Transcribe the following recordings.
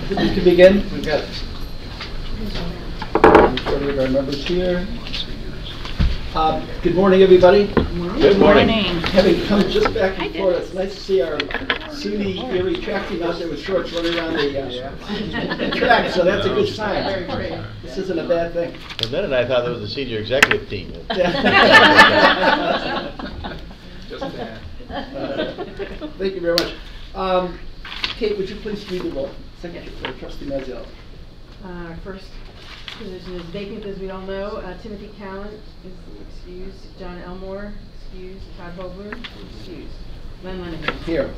We can begin. We've got majority of our members here. Good morning, everybody. Good morning. Having come just back and forth, it's nice to see our SUNY Erie track team out there with shorts running around the track, so that's a good sign. This isn't a bad thing. For a minute, I thought that was the senior executive team. Just that. Thank you very much. Kate, would you please read the roll? Secretary for Trustee Maziel. Our first position is vacant, as we all know. Timothy Callan is excused. John Elmore, excused. Todd Hobler, excused. Len Lenahan. Here.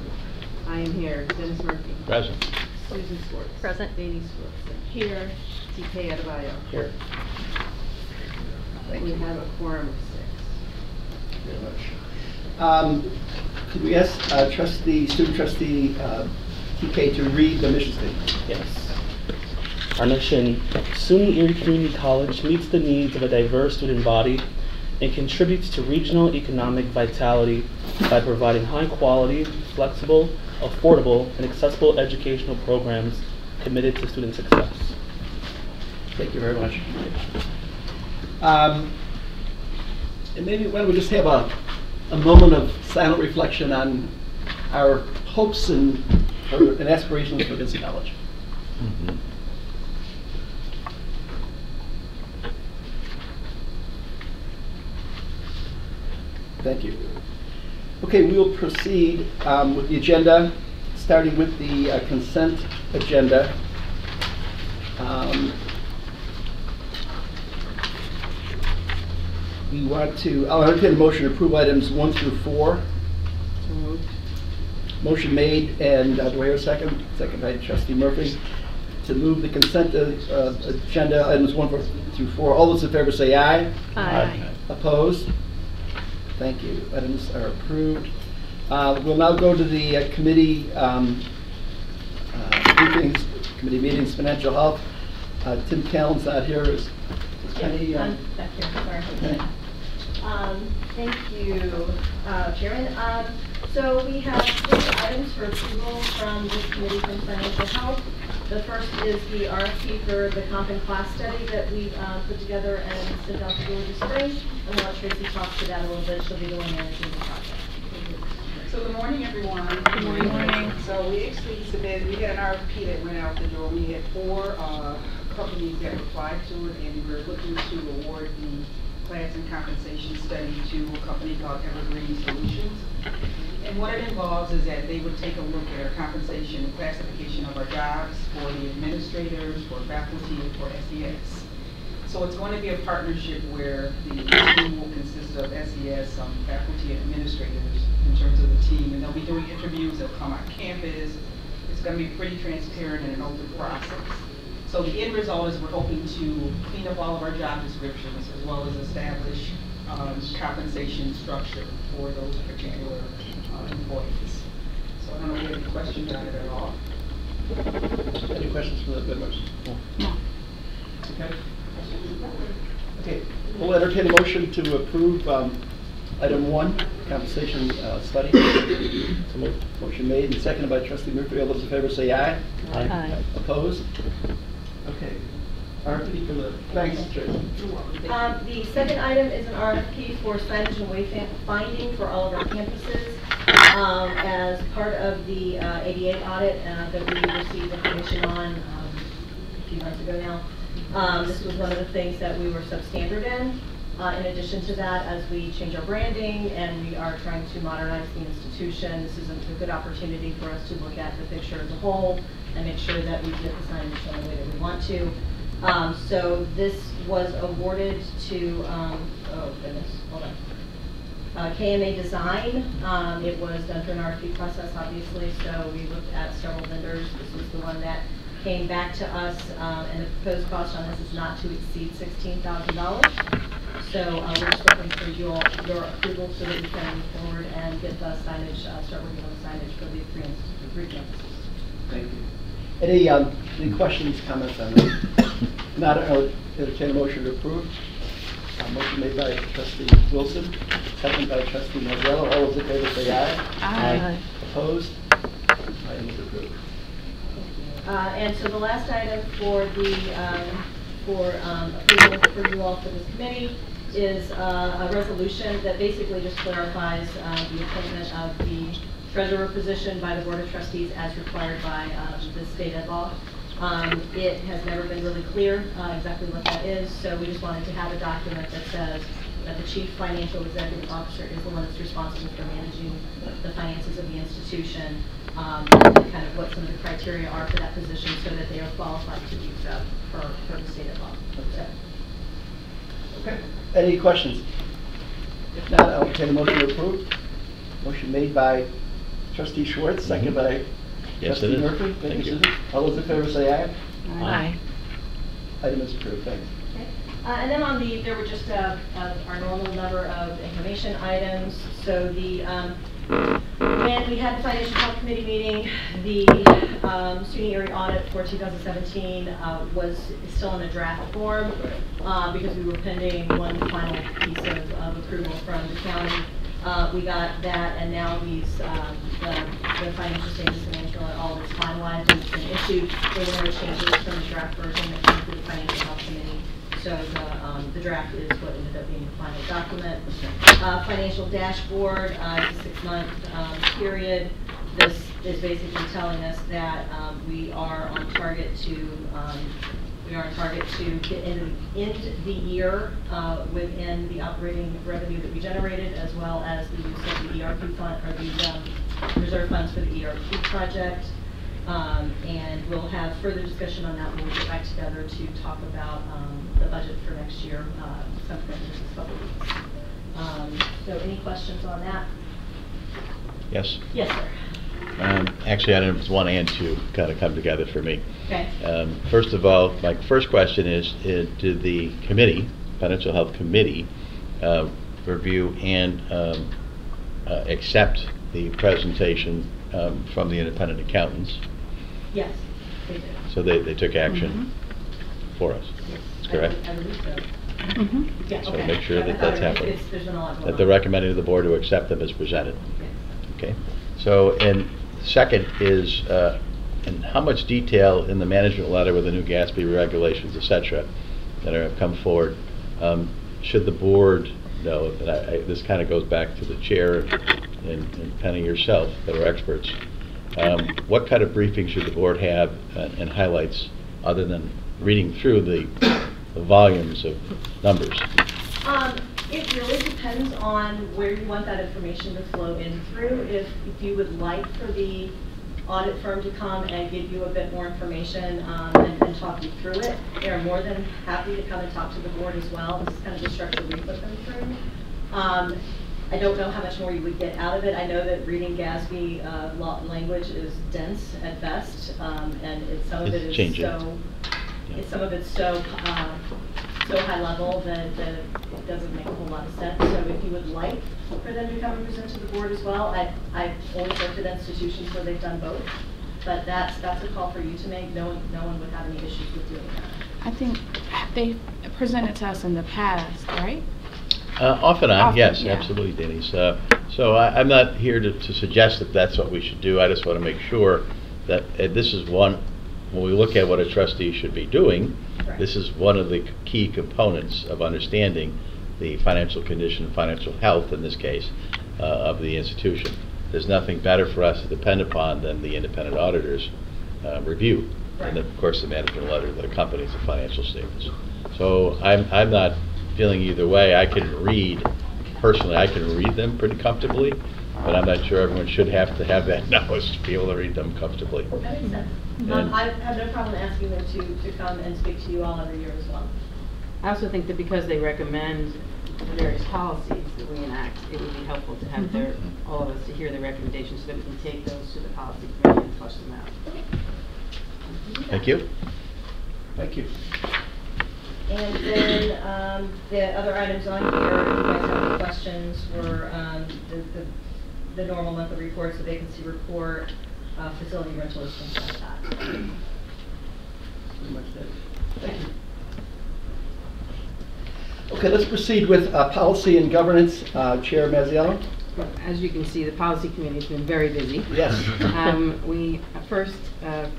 I am here. Dennis Murphy. Present. Susan Swartz. Present. Danny Swartz. Here. TK Adebayo. Here. Thank We you have a quorum of 6. very much. Could we ask student trustee TK to read the mission statement? Yes. Our mission: SUNY Erie Community College meets the needs of a diverse student body and contributes to regional economic vitality by providing high quality, flexible, affordable, and accessible educational programs committed to student success. Thank you very much. And maybe why don't we just have a moment of silent reflection on our hopes and aspirations for this college. Mm-hmm. Thank you. Okay, we will proceed with the agenda, starting with the consent agenda. I'll entertain a motion to approve items 1 through 4. So moved. Motion made, and do I hear a second? Second by Trustee Murphy. To move the consent agenda items 1 through 4. All those in favor say aye. Aye. Opposed? Thank you. Items are approved. We'll now go to the committee briefings, committee meetings, financial health. Tim Callan's not here. Is Penny? I'm back here. Sorry. Thank you, Chairman. So we have 3 items for approval from this committee from financial health. The first is the RFP for the comp and class study that we put together and sent out to go this spring. I'm going to let Tracy talk to that a little bit. She'll be the one managing the project. So good morning, everyone. Good morning. So we actually submitted, we had an RFP that went out the door. We had 4 companies that applied to it, and we were looking to award the class and compensation study to a company called Evergreen Solutions. And what it involves is that they would take a look at our compensation and classification of our jobs for the administrators, for faculty, and for SES. So it's going to be a partnership where the team will consist of SES, faculty, and administrators in terms of the team. And they'll be doing interviews, they'll come on campus. It's going to be pretty transparent and an open process. So the end result is we're hoping to clean up all of our job descriptions as well as establish compensation structure for those particular employees. So I don't know if you have any questions on it at all. Any questions from the members? No. Okay. Okay. We'll entertain a motion to approve item 1, compensation study. So motion made and seconded by Trustee Murphy. All those in favor say aye. Aye. Opposed? Okay. RFP for the thanks, Tracy. The second item is an RFP for signage and wayfinding for all of our campuses. As part of the ADA audit that we received information on a few months ago now, this was one of the things that we were substandard in. In addition to that, as we change our branding and we are trying to modernize the institution, this is a good opportunity for us to look at the picture as a whole and make sure that we get the signage in the way that we want to. So this was awarded to, oh goodness, hold on. KMA Design. It was done through an RFP process, obviously, so we looked at several vendors. This was the one that came back to us, and the proposed cost on this is not to exceed $16,000. So we're just looking for your approval so that we can move forward and get the signage, start working on the signage for the 3 campuses. Thank you. Any questions, comments on that? Not entertain a motion to approve. Motion made by Trustee Wilson, seconded by Trustee Maziel. All those in favor say aye. Aye. Opposed? Item is approved. And so the last item for the, approval for you all for this committee is a resolution that basically just clarifies the appointment of the treasurer position by the Board of Trustees as required by the state ed law. It has never been really clear exactly what that is, so we just wanted to have a document that says that the chief financial executive officer is the one that's responsible for managing the finances of the institution, and kind of what some of the criteria are for that position so that they are qualified to do so for the state of law. So. Okay. Any questions? If not, I'll entertain a motion to approve. Motion made by Trustee Schwartz, second by Yes, Trustee it is. Murphy. Thank you. Susan. All those in favor say aye. Aye. Item is approved. Thanks. Okay. And then there were just our normal number of information items. So when we had the Financial Health Committee meeting, the SUNY area audit for 2017 was still in a draft form because we were pending one final piece of approval from the county. We got that, and now the financial statements and financial audit, all of it's finalized and it's been issued. There were no changes from the draft version that came through the Financial Health Committee. So the draft is what ended up being the final document. Financial dashboard, it's a 6-month period. This is basically telling us that we are on target to get end the year within the operating revenue that we generated, as well as the use of the ERP fund or the reserve funds for the ERP project. And we'll have further discussion on that when we get back together to talk about the budget for next year, sometime in just a couple of weeks. So any questions on that? Yes. Yes, sir. Actually, items 1 and 2 kind of come together for me. Okay. First of all, my first question is, did the committee, Financial Health Committee, review and accept the presentation from the independent accountants? Yes, they did. So they took action for us. That's correct? I believe so. Mm-hmm. Yeah, So okay. make sure that that's happening. There's been a lot going That on. they're recommending to the board to accept them as presented. Yes. Okay. So, and second is, in how much detail in the management letter with the new Gatsby regulations, et cetera, that have come forward, should the board know, that this kind of goes back to the chair and Penny yourself, that are experts, what kind of briefing should the board have and highlights other than reading through the volumes of numbers? It really depends on where you want that information to flow in through. If you would like for the audit firm to come and give you a bit more information and talk you through it, they are more than happy to come and talk to the board as well. This is kind of the structure we put them through. I don't know how much more you would get out of it. I know that reading GASB law language is dense at best, and some of it is changing. some of it's so high level that it doesn't make a whole lot of sense. So if you would like for them to come and present to the board as well, I've only worked at institutions where they've done both, but that's a call for you to make. No one would have any issues with doing that. I think they presented to us in the past, right? Off and on, Often, yes, yeah. absolutely, Denise. So I'm not here to suggest that that's what we should do. I just want to make sure that this is one, when we look at what a trustee should be doing, Correct. this is one of the key components of understanding the financial condition, financial health in this case, of the institution. There's nothing better for us to depend upon than the independent auditor's review. Right. And of course the management letter that accompanies the financial statements. So I'm not feeling either way. I can read them pretty comfortably, but I'm not sure everyone should have to have that knowledge to be able to read them comfortably. That makes sense. And- I have no problem asking them to come and speak to you all every year as well. I also think that because they recommend the various policies that we enact, it would be helpful to have all of us to hear the recommendations so that we can take those to the policy committee and flush them out. Thank you. Thank you. And then the other items on here, if you guys have any questions, were the normal monthly reports, the vacancy report, facility rentals, things like that. Pretty much that. Thank you. Okay, let's proceed with policy and governance. Chair Mazziello. As you can see, the policy committee has been very busy. Yes. We first,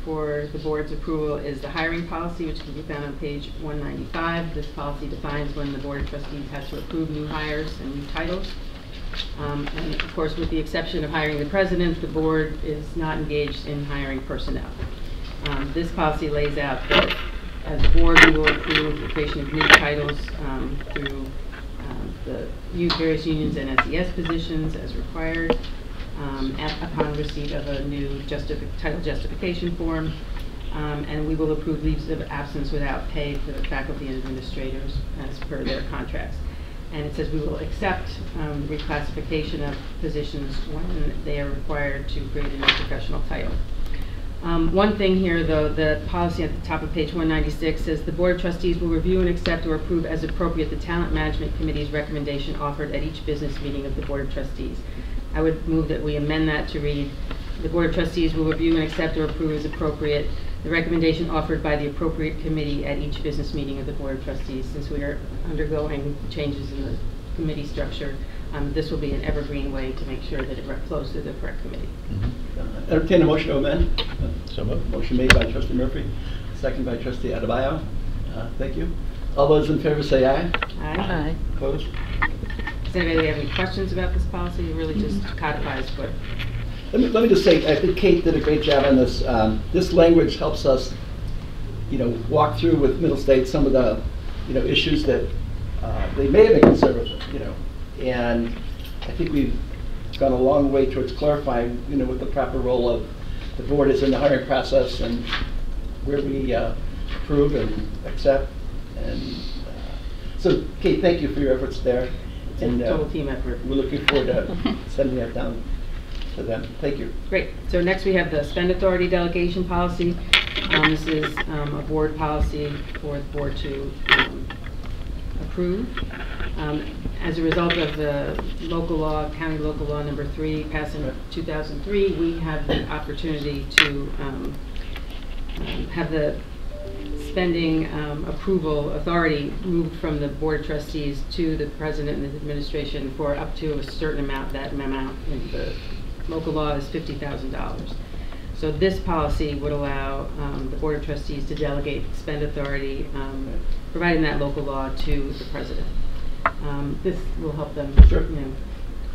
for the board's approval, is the hiring policy, which can be found on page 195. This policy defines when the Board of Trustees has to approve new hires and new titles. And of course, with the exception of hiring the president, the board is not engaged in hiring personnel. This policy lays out that as a board, we will approve the creation of new titles through the various unions and SES positions as required upon receipt of a new title justification form. And we will approve leaves of absence without pay for the faculty and administrators as per their contracts. And it says we will accept reclassification of positions when they are required to create a new professional title. One thing here, though, the policy at the top of page 196 says the Board of Trustees will review and accept or approve as appropriate the Talent Management Committee's recommendation offered at each business meeting of the Board of Trustees. I would move that we amend that to read, the Board of Trustees will review and accept or approve as appropriate the recommendation offered by the appropriate committee at each business meeting of the Board of Trustees. Since we are undergoing changes in the committee structure, this will be an evergreen way to make sure that it flows through the correct committee. Entertain a motion to amend. So moved. Motion made by Trustee Murphy, second by Trustee Adebayo. Thank you. All those in favor say aye. Aye. Opposed? Does anybody have any questions about this policy? It really just codifies what. Let me just say, I think Kate did a great job on this. This language helps us, walk through with Middle State some of the, issues that they may have been concerned with, and I think we've gone a long way towards clarifying, what the proper role of the board is in the hiring process and where we approve and accept. And so, Kate, thank you for your efforts there. It's a total team effort. We're looking forward to sending that down to them. Thank you. Great. So next we have the spend authority delegation policy. This is a board policy for the board to approve. As a result of the local law, county local law number 3, passed in 2003, we have the opportunity to have the spending approval authority moved from the Board of Trustees to the President and the administration for up to a certain amount. That amount in the local law is $50,000. So this policy would allow the Board of Trustees to delegate spend authority, providing that local law to the President. This will help them,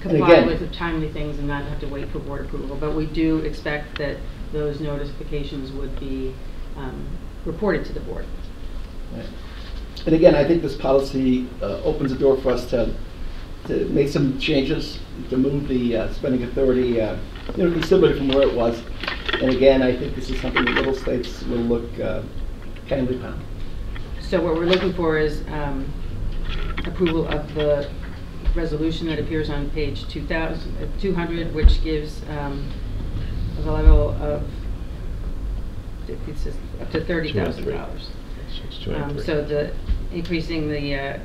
comply with the timely things and not have to wait for board approval. But we do expect that those notifications would be reported to the board. Right. And again, I think this policy opens the door for us to make some changes, to move the spending authority considerably from where it was. And again, I think this is something that Middle States will look kindly upon. So what we're looking for is approval of the resolution that appears on page 200, which gives a level of up to $30,000. So the increasing the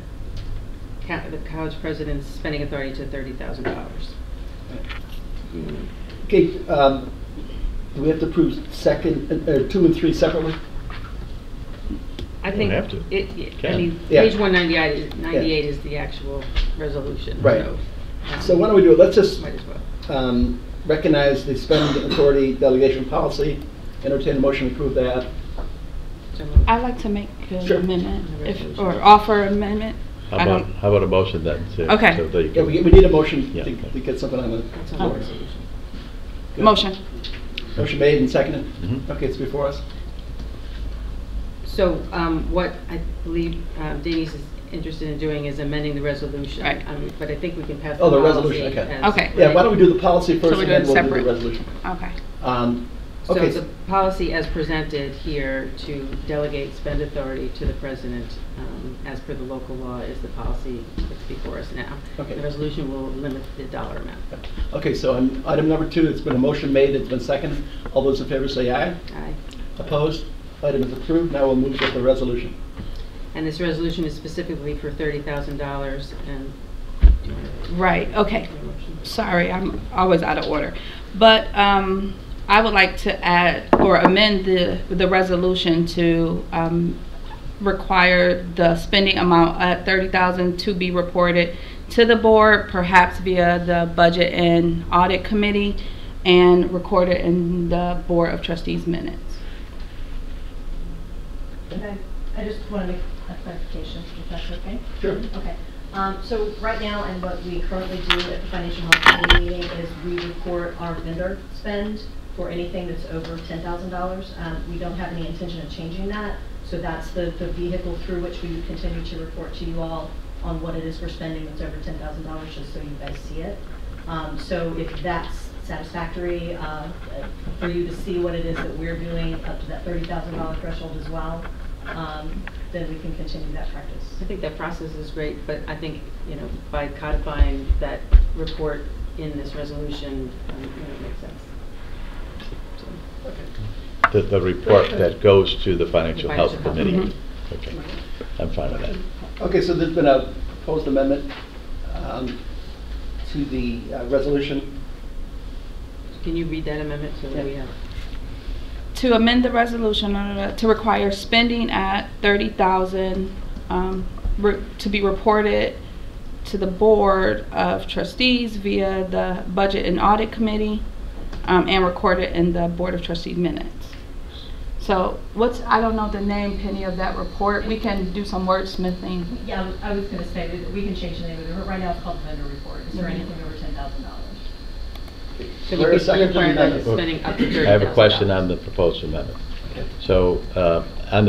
college president's spending authority to $30,000. Okay, do we have to approve 2 and 3 separately? I think have to. I mean, page 198 is the actual resolution. Right. So why don't we do it? Let's just recognize the spending authority delegation policy. Entertain a motion to approve that. I'd like to make an Sure. amendment, or offer amendment. How about a motion then? Okay. So that you Yeah, can- we need a motion Yeah. to get something on the That's on floor. the resolution. Good. Motion. Motion made and seconded. Mhm. Okay, it's before us. So what I believe Denise is interested in doing is amending the resolution. Right. But I think we can pass Oh, the policy resolution, okay. as Okay. Yeah, why don't we do the policy first we're and then doing we'll do separate. the resolution. Okay. So Okay. the policy as presented here to delegate spend authority to the president as per the local law is the policy that's before us now. Okay. The resolution will limit the dollar amount. Okay, so on item number 2, it's been a motion made, it's been seconded. All those in favor say aye. Aye. Opposed? Item is approved. Now we'll move to the resolution. And this resolution is specifically for $30,000 and. do you want Right, okay. a motion? Sorry, I'm always out of order. But I would like to add or amend the resolution to require the spending amount at $30,000 to be reported to the board, perhaps via the Budget and Audit Committee, and record it in the Board of Trustees minutes. Okay. I just want to make a clarification, if that's okay. Sure. Okay. So right now, and what we currently do at the Financial Health Committee meeting is we report our vendor spend for anything that's over $10,000. We don't have any intention of changing that. So that's the vehicle through which we would continue to report to you all on what it is we're spending that's over $10,000, just so you guys see it. So if that's satisfactory for you to see what it is that we're doing up to that $30,000 threshold as well, then we can continue that practice. I think that process is great, but I think, you know, by codifying that report in this resolution, it makes sense. So. The report that goes to the Financial Health Committee. Mm-hmm. Okay, I'm fine with that. Okay, so there's been a proposed amendment to the resolution. Can you read that amendment so that we have? To amend the resolution to require spending at $30,000 to be reported to the Board of Trustees via the Budget and Audit Committee and recorded in the Board of Trustees minutes. So I don't know the name, Penny, of that report. We can do some wordsmithing. Yeah, I was going to say, we can change the name of it. Right now it's called the vendor report. Is there anything over $10,000? So There is a second require amendment. spending up to $30,000. I have a question on the proposed amendment. Okay. So I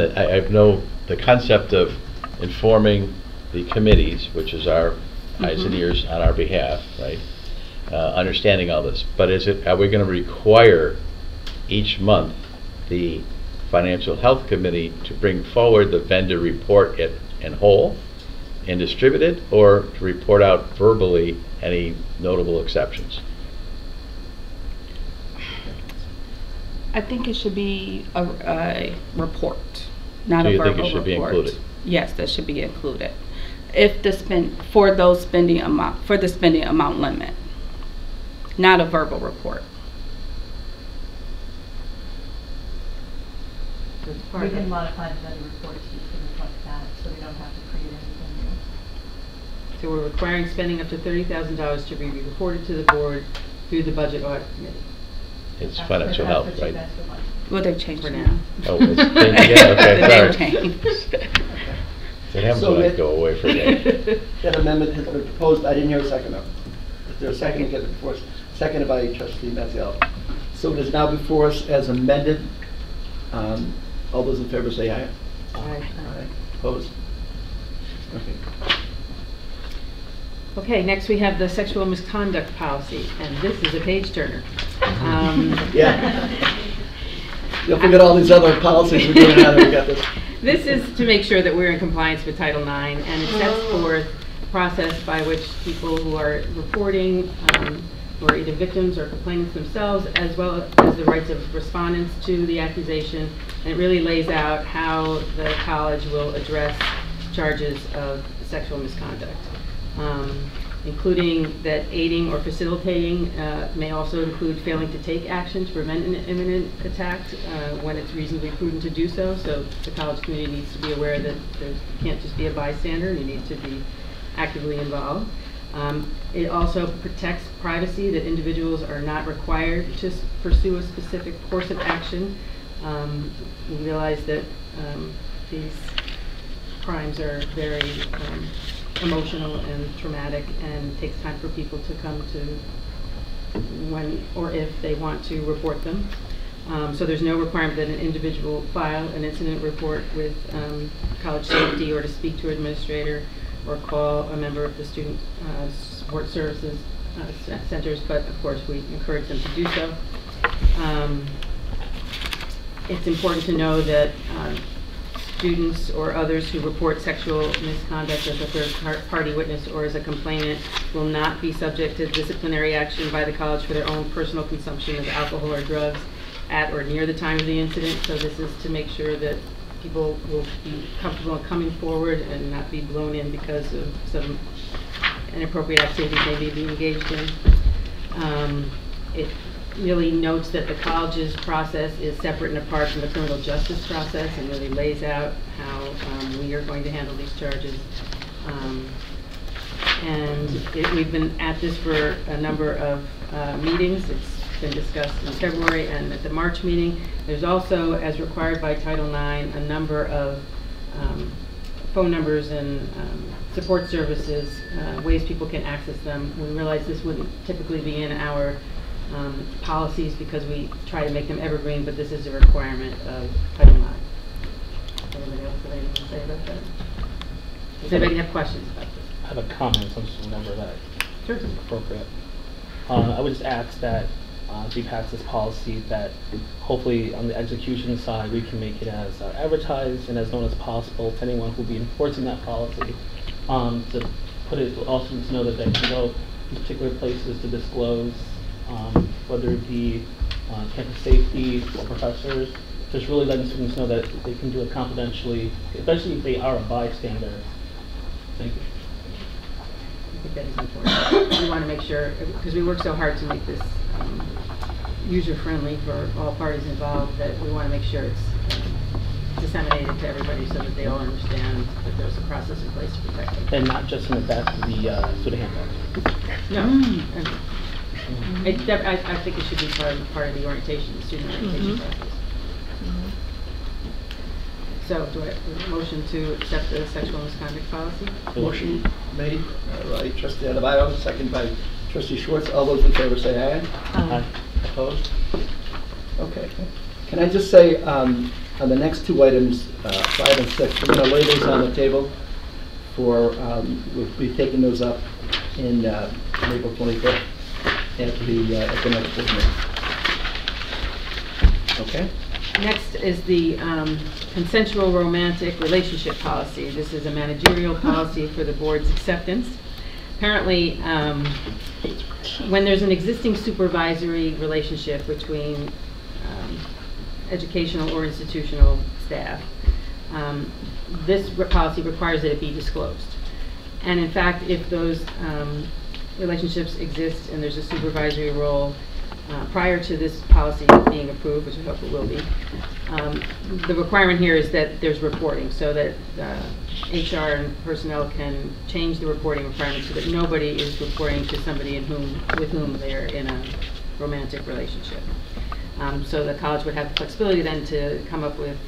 know the concept of informing the committees, which is our eyes and ears on our behalf, right? Understanding all this, but are we going to require each month the Financial Health Committee to bring forward the vendor report in whole and distribute it, or to report out verbally any notable exceptions? I think it should be a report, not So a you verbal think it should be report. included? Yes, that should be included. If the for the spending amount limit, not a verbal report. We can modify the vendor report to reflect that, so we don't have to create anything new. So we're requiring spending up to $30,000 to be reported to the board through the Budget Audit Committee. It's That's financial what health, you right? guys would like. Well, they've changed For now. now. Oh, it's changed again? Okay, The name sorry. changed. The name's So like that- go away for a day. That amendment has been proposed. I didn't hear a second of it. Is there a second? Get it before us. Seconded by Trustee Maziel. So it is now before us as amended. All those in favor say aye. Aye. Opposed? Okay. Okay, next we have the sexual misconduct policy, and this is a page turner. Yeah. You'll forget all these other policies we're doing now that we got this. This is to make sure that we're in compliance with Title IX, and it sets forth a process by which people who are reporting, who are either victims or complainants themselves, as well as the rights of respondents to the accusation, and it really lays out how the college will address charges of sexual misconduct. Including that aiding or facilitating may also include failing to take action to prevent an imminent attack when it's reasonably prudent to do so. So the college community needs to be aware that you can't just be a bystander, you need to be actively involved. It also protects privacy, that individuals are not required to pursue a specific course of action. We realize that these crimes are very emotional and traumatic, and it takes time for people to come to when or if they want to report them. So there's no requirement that an individual file an incident report with college safety, or to speak to an administrator, or call a member of the student support services centers, but of course we encourage them to do so. It's important to know that students or others who report sexual misconduct as a third-party witness or as a complainant will not be subject to disciplinary action by the college for their own personal consumption of alcohol or drugs at or near the time of the incident. So this is to make sure that people will be comfortable in coming forward and not be blown in because of some inappropriate activity they may be engaged in. It really notes that the college's process is separate and apart from the criminal justice process, and really lays out how we are going to handle these charges. And we've been at this for a number of meetings. It's been discussed in February and at the March meeting. There's also, as required by Title IX, a number of phone numbers and support services, ways people can access them. We realize this wouldn't typically be in our policies because we try to make them evergreen, but this is a requirement of Title IX. Anybody else have anything to say about that? Does anybody have questions about this? I have a comment, so I'm just remember that Sure. is appropriate. I would just ask that we pass this policy, that hopefully on the execution side we can make it as advertised and as known as possible to anyone who will be enforcing that policy. To put it also to know that they can go in particular places to disclose, whether it be campus safety or professors, just really letting students know that they can do it confidentially, especially if they are a bystander. Thank you. I think that is important. We want to make sure, because we work so hard to make this user-friendly for all parties involved, that we want to make sure it's disseminated to everybody so that they all understand that there's a process in place to protect them. And not just in the back of the student handbook. No. I think it should be part of the orientation, the student orientation process. So, do I have a motion to accept the sexual misconduct policy? Motion made by Trustee Adebayo, second by Trustee Schwartz. All those in favor say aye. Aye. Opposed? Okay. Can I just say, on the next two items, 5 and 6, we're going to lay those on the table for, we'll be taking those up in April 25th at the next board meeting. Okay? Next is the consensual romantic relationship policy. This is a managerial policy for the board's acceptance. Apparently, when there's an existing supervisory relationship between educational or institutional staff, this policy requires that it be disclosed. And in fact, if those relationships exist and there's a supervisory role prior to this policy being approved, which I hope it will be, the requirement here is that there's reporting so that HR and personnel can change the reporting requirements so that nobody is reporting to somebody with whom they're in a romantic relationship. So the college would have the flexibility then to come up with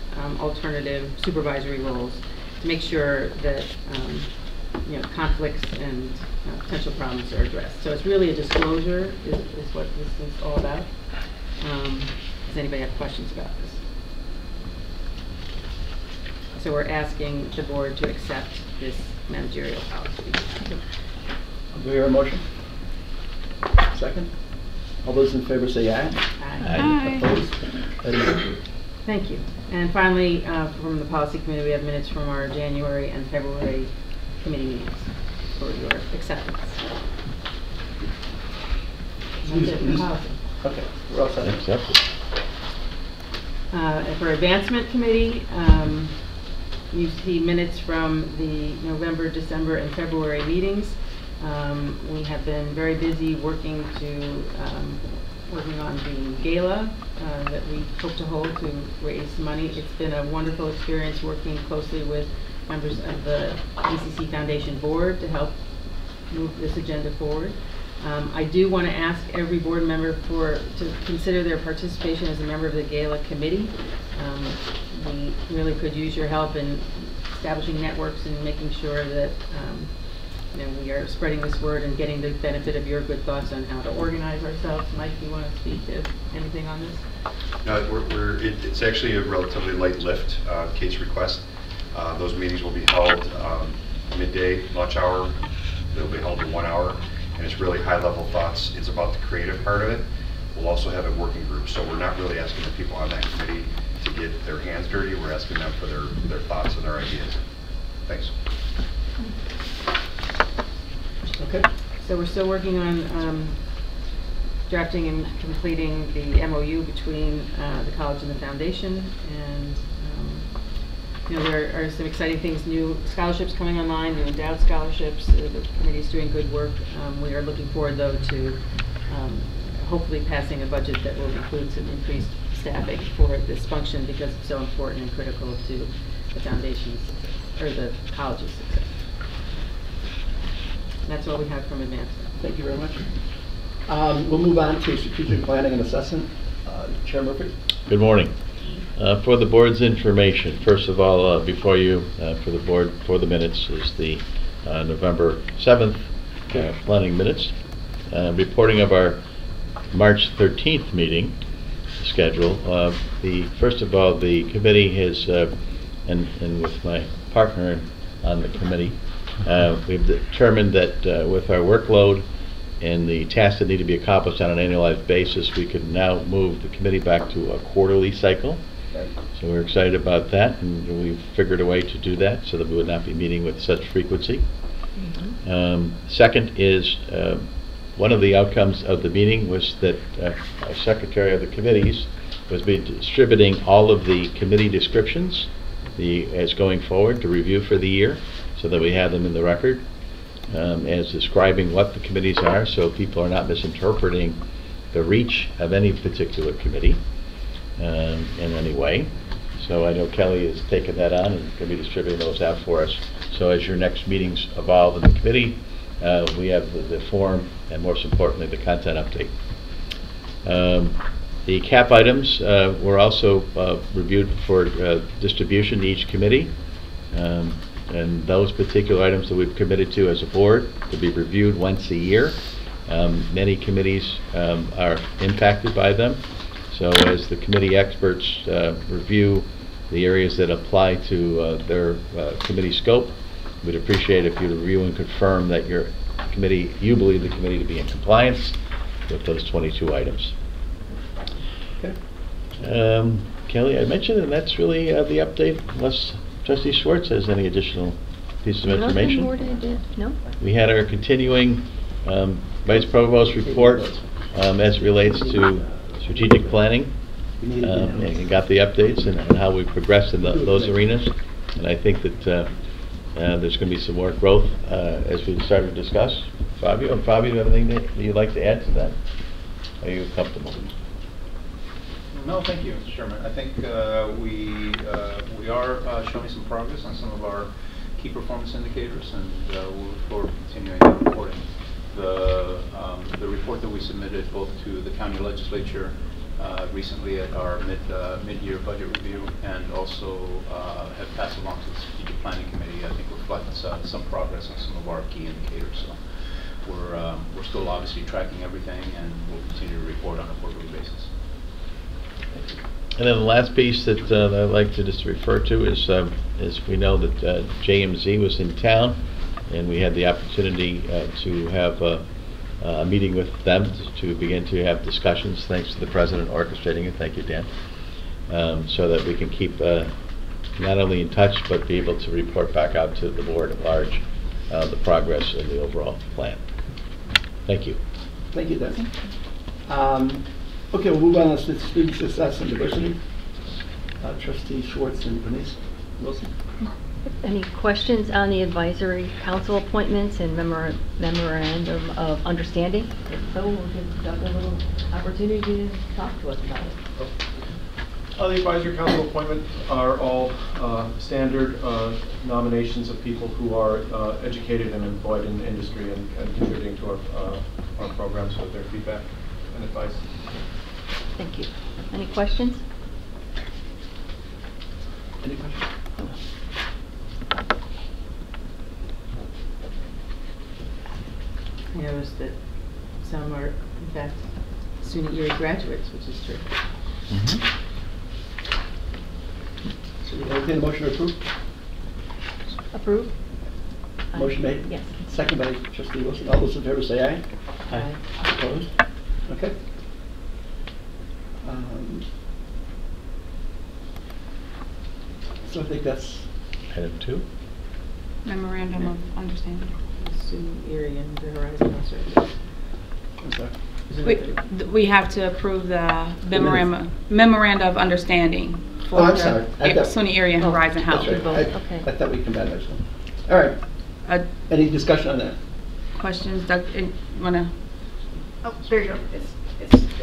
alternative supervisory roles to make sure that conflicts and potential problems are addressed. So it's really a disclosure is what this is all about. Does anybody have questions about this? So we're asking the board to accept this managerial policy. Do we hear a motion? Second? All those in favor say aye. Aye. Opposed? Item approved. Thank you. And finally, from the policy committee, we have minutes from our January and February committee meetings for your acceptance. That's it for policy. Okay, we're all set. Accepted. And for advancement committee, you see minutes from the November, December, and February meetings. We have been very busy working on the gala that we hope to hold to raise money. It's been a wonderful experience working closely with members of the ECC Foundation Board to help move this agenda forward. I do want to ask every board member to consider their participation as a member of the gala committee. We really could use your help in establishing networks and making sure that we are spreading this word and getting the benefit of your good thoughts on how to organize ourselves. Mike, do you want to speak to anything on this? No, it's actually a relatively light lift, Kate's request. Those meetings will be held midday, lunch hour. They'll be held in 1 hour, and it's really high-level thoughts. It's about the creative part of it. We'll also have a working group, so we're not really asking the people on that committee to get their hands dirty. We're asking them for their thoughts and their ideas. Thanks. Okay. So we're still working on drafting and completing the MOU between the college and the foundation, and there are some exciting things, new scholarships coming online, new endowed scholarships. The committee's doing good work. We are looking forward, though, to hopefully passing a budget that will include some increased staffing for this function because it's so important and critical to the foundation's success, or the college's success. That's all we have from advance. Thank you very much. We'll move on to strategic planning and assessment. Chair Murphy. Good morning. For the board's information, first of all, before you, for the board, for the minutes, is the November 7th planning minutes. Reporting of our March 13th meeting schedule. First of all, the committee has, and with my partner on the committee, we've determined that with our workload and the tasks that need to be accomplished on an annualized basis, we could now move the committee back to a quarterly cycle. So we're excited about that, and we've figured a way to do that so that we would not be meeting with such frequency. Second is, one of the outcomes of the meeting was that our secretary of the committees was distributing all of the committee descriptions as going forward to review for the year, so that we have them in the record as describing what the committees are, so people are not misinterpreting the reach of any particular committee in any way. So I know Kelly has taken that on and is going to be distributing those out for us. So as your next meetings evolve in the committee, we have the form and, most importantly, the content update. The cap items were also reviewed for distribution to each committee. And those particular items that we've committed to as a board to be reviewed once a year. Many committees are impacted by them. So as the committee experts review the areas that apply to their committee scope, we'd appreciate if you review and confirm that your committee, you believe the committee to be in compliance with those 22 items. Okay. Kelly, I mentioned, and that's really the update, unless Trustee Schwartz has any additional piece of information. Nothing more to add. No. We had our continuing Vice Provost report as it relates to strategic planning, and got the updates and how we progressed in those arenas. And I think that there's going to be some more growth as we start to discuss. Fabio, do you have anything that you'd like to add to that? Are you comfortable? No, thank you, Mr. Chairman. I think we are showing some progress on some of our key performance indicators, and we'll look forward to continuing that reporting. The report that we submitted both to the county legislature recently at our mid-year budget review, and also have passed along to the strategic planning committee, I think reflects some progress on some of our key indicators. So we're still obviously tracking everything, and we'll continue to report on a quarterly basis. And then the last piece that I'd like to just refer to is we know that JMZ was in town, and we had the opportunity to have a meeting with them to begin to have discussions. Thanks to the president orchestrating it. Thank you, Dan. So that we can keep not only in touch, but be able to report back out to the board at large the progress of the overall plan. Thank you. Thank you, Dan. Okay, we'll move on to student success and diversity. Trustee Schwartz and Denise Wilson. Any questions on the advisory council appointments and memorandum of understanding? If so, we'll give Doug a little opportunity to talk to us about it. The advisory council appointments are all standard nominations of people who are educated and employed in the industry and contributing to our programs with their feedback and advice. Thank you. Any questions? Any questions? I noticed that some are, in fact, SUNY Erie graduates, which is true. So you entertain a motion to approve? Approve? Motion made? Yes. Second by Trustee Wilson. All those in favor say aye. Aye. Opposed? Okay. So I think that's Item 2. Memorandum of understanding. SUNY Erie and the Horizon Health Services. I'm sorry. We have to approve the memoranda of understanding for I'm sorry. SUNY Erie and Horizon Health. That's right. Okay. I thought we combined those. All right. Any discussion on that? Questions, Doug? Wanna? Oh, there you go.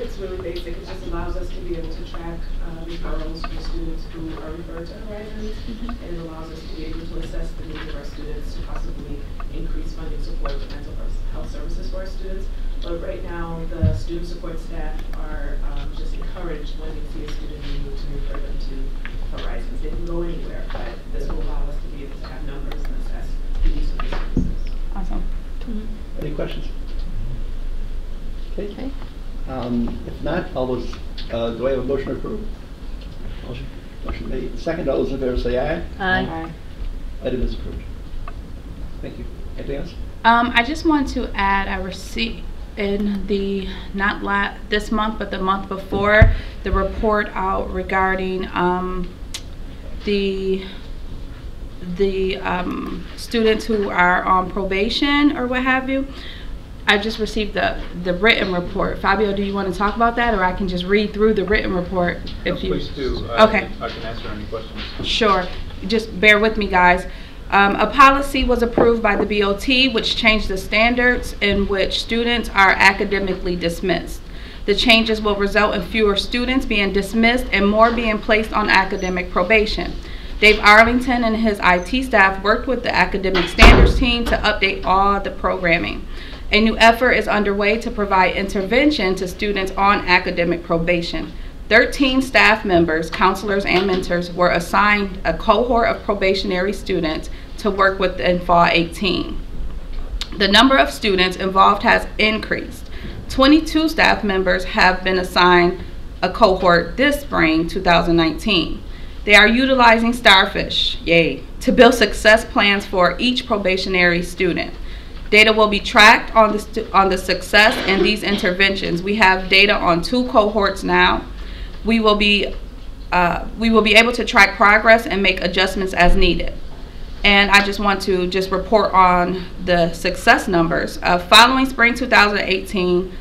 It's really basic. It just allows us to be able to track referrals from students who are referred to Horizons, and it allows us to be able to assess the needs of our students to possibly increase funding support for mental health services for our students. But right now, the student support staff are just encouraged when they see a student in need to refer them to Horizons. They can go anywhere, but this will allow us to be able to have numbers and assess the use of the services. Awesome. Any questions? Okay. Okay. If not, all those, do I have a motion to approve? Motion. Motion made. Second, all those in favor say aye. Aye. Item is approved. Thank you. Anything else? I just want to add, I received in the, not this month, but the month before, the report out regarding the students who are on probation or what have you. I just received the written report. Fabio, do you want to talk about that, or I can just read through the written report if you? Please do. Okay. I can answer any questions. Sure. Just bear with me, guys. A policy was approved by the BOT which changed the standards in which students are academically dismissed. The changes will result in fewer students being dismissed and more being placed on academic probation. Dave Arlington and his IT staff worked with the academic standards team to update all the programming. A new effort is underway to provide intervention to students on academic probation. 13 staff members, counselors, and mentors were assigned a cohort of probationary students to work with in Fall 18. The number of students involved has increased. 22 staff members have been assigned a cohort this spring, 2019. They are utilizing Starfish, yay, to build success plans for each probationary student. Data will be tracked on the success in these interventions. We have data on 2 cohorts now. We will be able to track progress and make adjustments as needed. And I just want to report on the success numbers. Following spring 2018,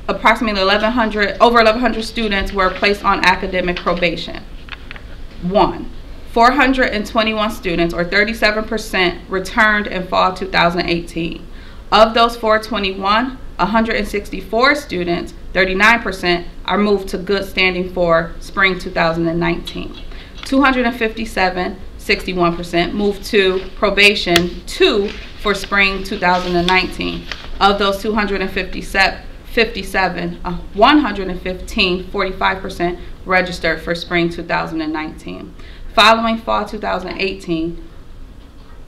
approximately over 1,100 students were placed on academic probation. 421 students, or 37%, returned in fall 2018. Of those 421, 164 students, 39%, are moved to good standing for spring 2019. 257, 61%, moved to probation 2 for spring 2019. Of those 257, 115, 45%, registered for spring 2019. Following fall 2018,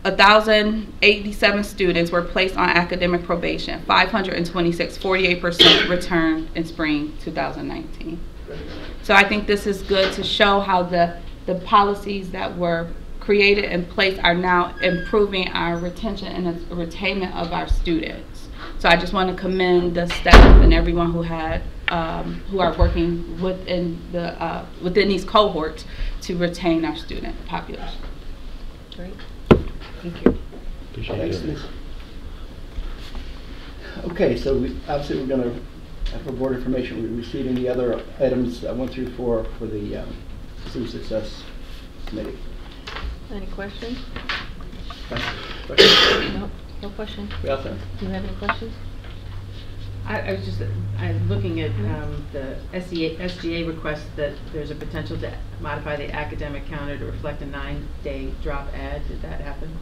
1,087 students were placed on academic probation. 526, 48%, returned in spring 2019. So I think this is good to show how the policies that were created and placed are now improving our retention and retainment of our students. So I just want to commend the staff and everyone who had who are working within these cohorts to retain our student population. Great. Thank you. Thanks, Denise. Okay, so obviously we're going to have for board information. We received any other items 1 through 4 for the Student Success Committee. Any questions? Questions? No, no questions. We all set? Do you have any questions? I'm looking at the SGA request that there's a potential to modify the academic calendar to reflect a 9-day drop add. Did that happen?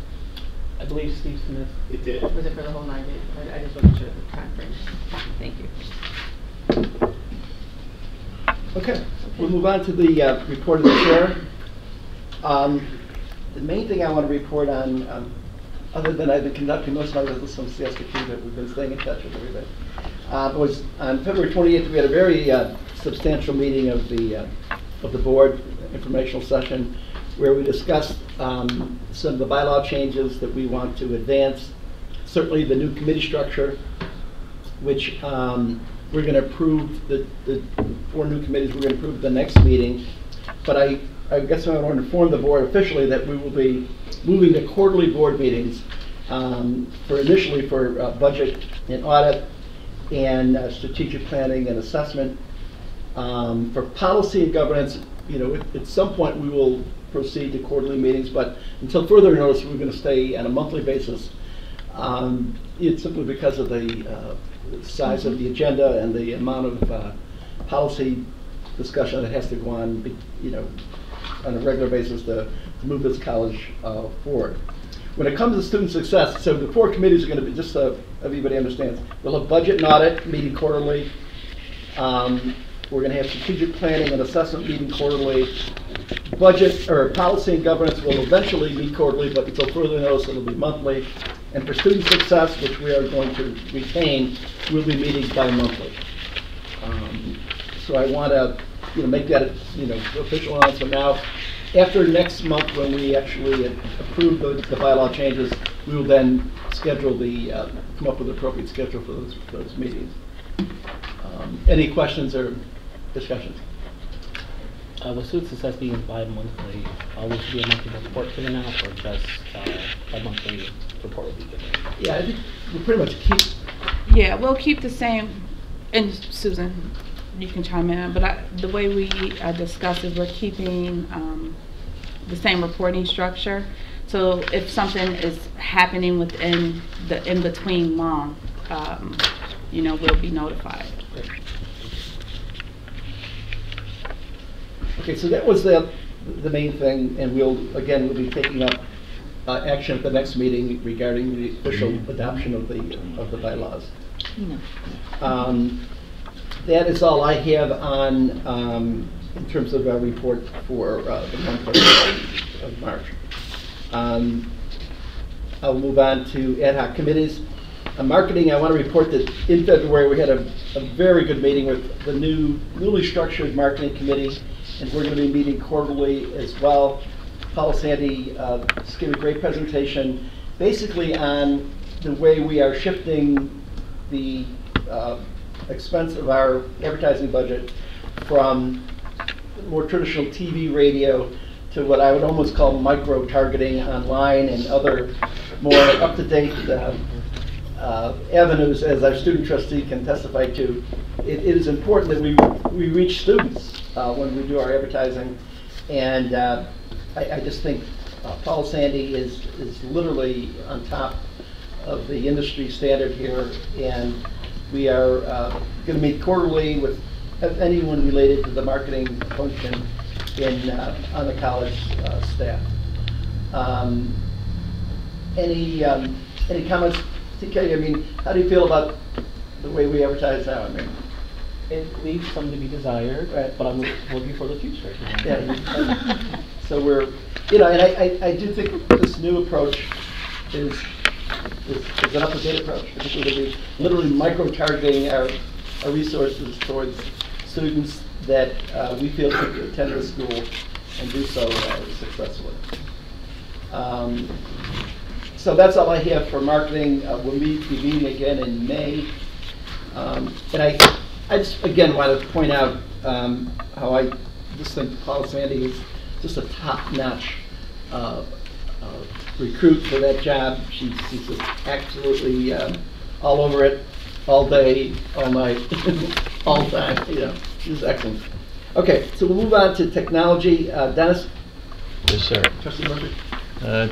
I believe Steve Smith. It did. Was it for the whole 9 days? I just wasn't sure of the time frame. Thank you. Okay, we'll move on to the report of the chair. The main thing I want to report on, other than I've been conducting most of my business on CSKP, but we've been staying in touch with everybody, was on February 28th, we had a very substantial meeting of the board, informational session, where we discussed some of the bylaw changes that we want to advance. Certainly the new committee structure, which we're going to approve, the 4 new committees we're going to approve the next meeting. But I guess I want to inform the board officially that we will be moving to quarterly board meetings initially for budget and audit and strategic planning and assessment. For policy and governance, at some point we will proceed to quarterly meetings, but until further notice, we're going to stay on a monthly basis. It's simply because of the size of the agenda and the amount of policy discussion that has to go on, on a regular basis to move this college forward. When it comes to student success, so the 4 committees are going to be, just so everybody understands, we'll have budget and audit meeting quarterly. We're going to have strategic planning and assessment meeting quarterly. Budget or policy and governance will eventually meet quarterly, but until further notice, it'll be monthly. And for student success, which we are going to retain, we'll be meeting bi-monthly. So I want to, make that, official announcement now. After next month, when we actually approve the bylaw changes, we will then schedule come up with an appropriate schedule for those meetings. Any questions or discussions? With student success being bi-monthly, will should be a monthly report given out, or just a monthly report will be given? Yeah, I think we'll pretty much keep. Yeah, we'll keep the same. And Susan, you can chime in, but the way we discuss is we're keeping the same reporting structure. So if something is happening within the in-between long, we'll be notified. Okay, so that was the main thing, and we'll be taking up action at the next meeting regarding the official adoption of the bylaws. That is all I have on in terms of our report for the month of March. I'll move on to ad hoc committees. Marketing, I want to report that in February we had a very good meeting with the newly structured marketing committee, and we're going to be meeting quarterly as well. Paula Sandy just gave a great presentation basically on the way we are shifting the expense of our advertising budget from more traditional TV, radio, to what I would almost call micro-targeting online and other more up-to-date avenues, as our student trustee can testify to. It is important that we reach students when we do our advertising, and I just think Paul Sandy is literally on top of the industry standard here, and we are going to meet quarterly with anyone related to the marketing function on the college staff. Any comments, TK? I mean, how do you feel about the way we advertise now? I mean, it leaves some to be desired, right, but I'm looking for the future. Yeah. So we're, and I do think this new approach is an up-to-date approach. I think we're going to be literally micro-targeting our resources towards students that we feel could attend the school and do so successfully. So that's all I have for marketing. We'll be meeting again in May. And I just, again, want to point out how I just think Paula Sandy is just a top-notch recruit for that job. She's just absolutely all over it, all day, all night, all time. She's excellent. Okay, so we'll move on to technology. Dennis? Yes, sir. Trustee Murphy?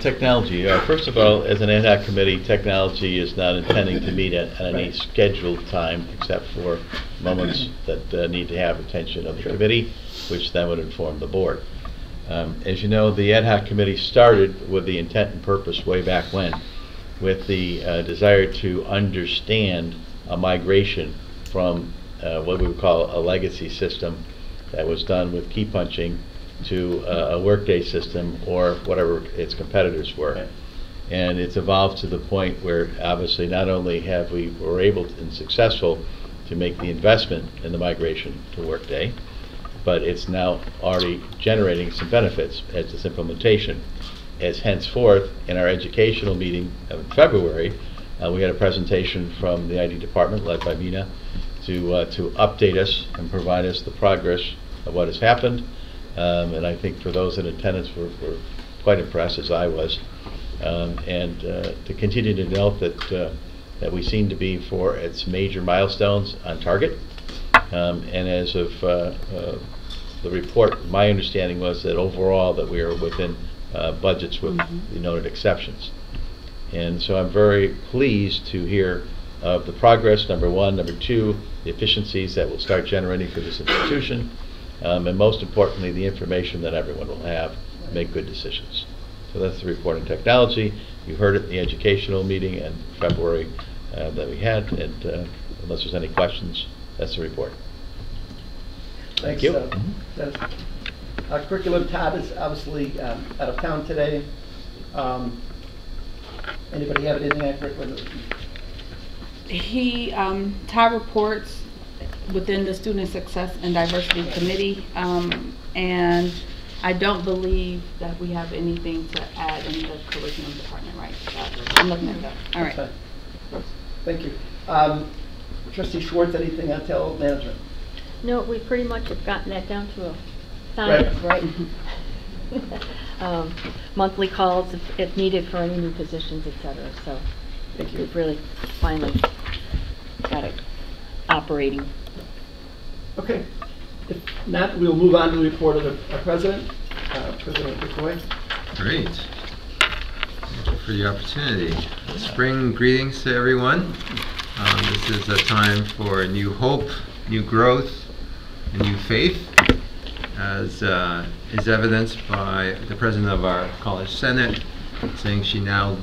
Technology. First of all, as an ad hoc committee, technology is not intending to meet at any scheduled time except for moments that need to have attention of the committee, which then would inform the board. As you know, the ad hoc committee started with the intent and purpose way back when, with the desire to understand a migration from what we would call a legacy system that was done with key punching to a workday system or whatever its competitors were. Right. And it's evolved to the point where obviously not only were able and successful to make the investment in the migration to workday, but it's now already generating some benefits as its implementation. As henceforth, in our educational meeting in February, we had a presentation from the IT department led by Mina to update us and provide us the progress of what has happened. And I think for those in attendance were quite impressed, as I was. And to continue to note that we seem to be, for its major milestones, on target. And as of the report, my understanding was that overall that we are within budgets with the noted exceptions. And so I'm very pleased to hear of the progress, number one. Number two, the efficiencies that will start generating for this institution. And most importantly, the information that everyone will have to make good decisions. So that's the report on technology. You heard it in the educational meeting in February that we had, and unless there's any questions, that's the report. Thanks, Thank you. Dennis. Curriculum, Todd is obviously out of town today. Anybody have anything accurate with it? Todd reports within the Student Success and Diversity Committee, and I don't believe that we have anything to add in the curriculum department, right? I'm looking at that. All right. Okay. Thank you. Trustee Schwartz, anything on talent management? No, we pretty much have gotten that down to a science, right? Monthly calls if needed for any new positions, et cetera. So Thank you. we've really finally got it operating. Okay. If not, we'll move on to the report of our president, President McCoy. Great. Thank you for the opportunity. Spring greetings to everyone. This is a time for new hope, new growth, and new faith, as is evidenced by the president of our college senate saying she now,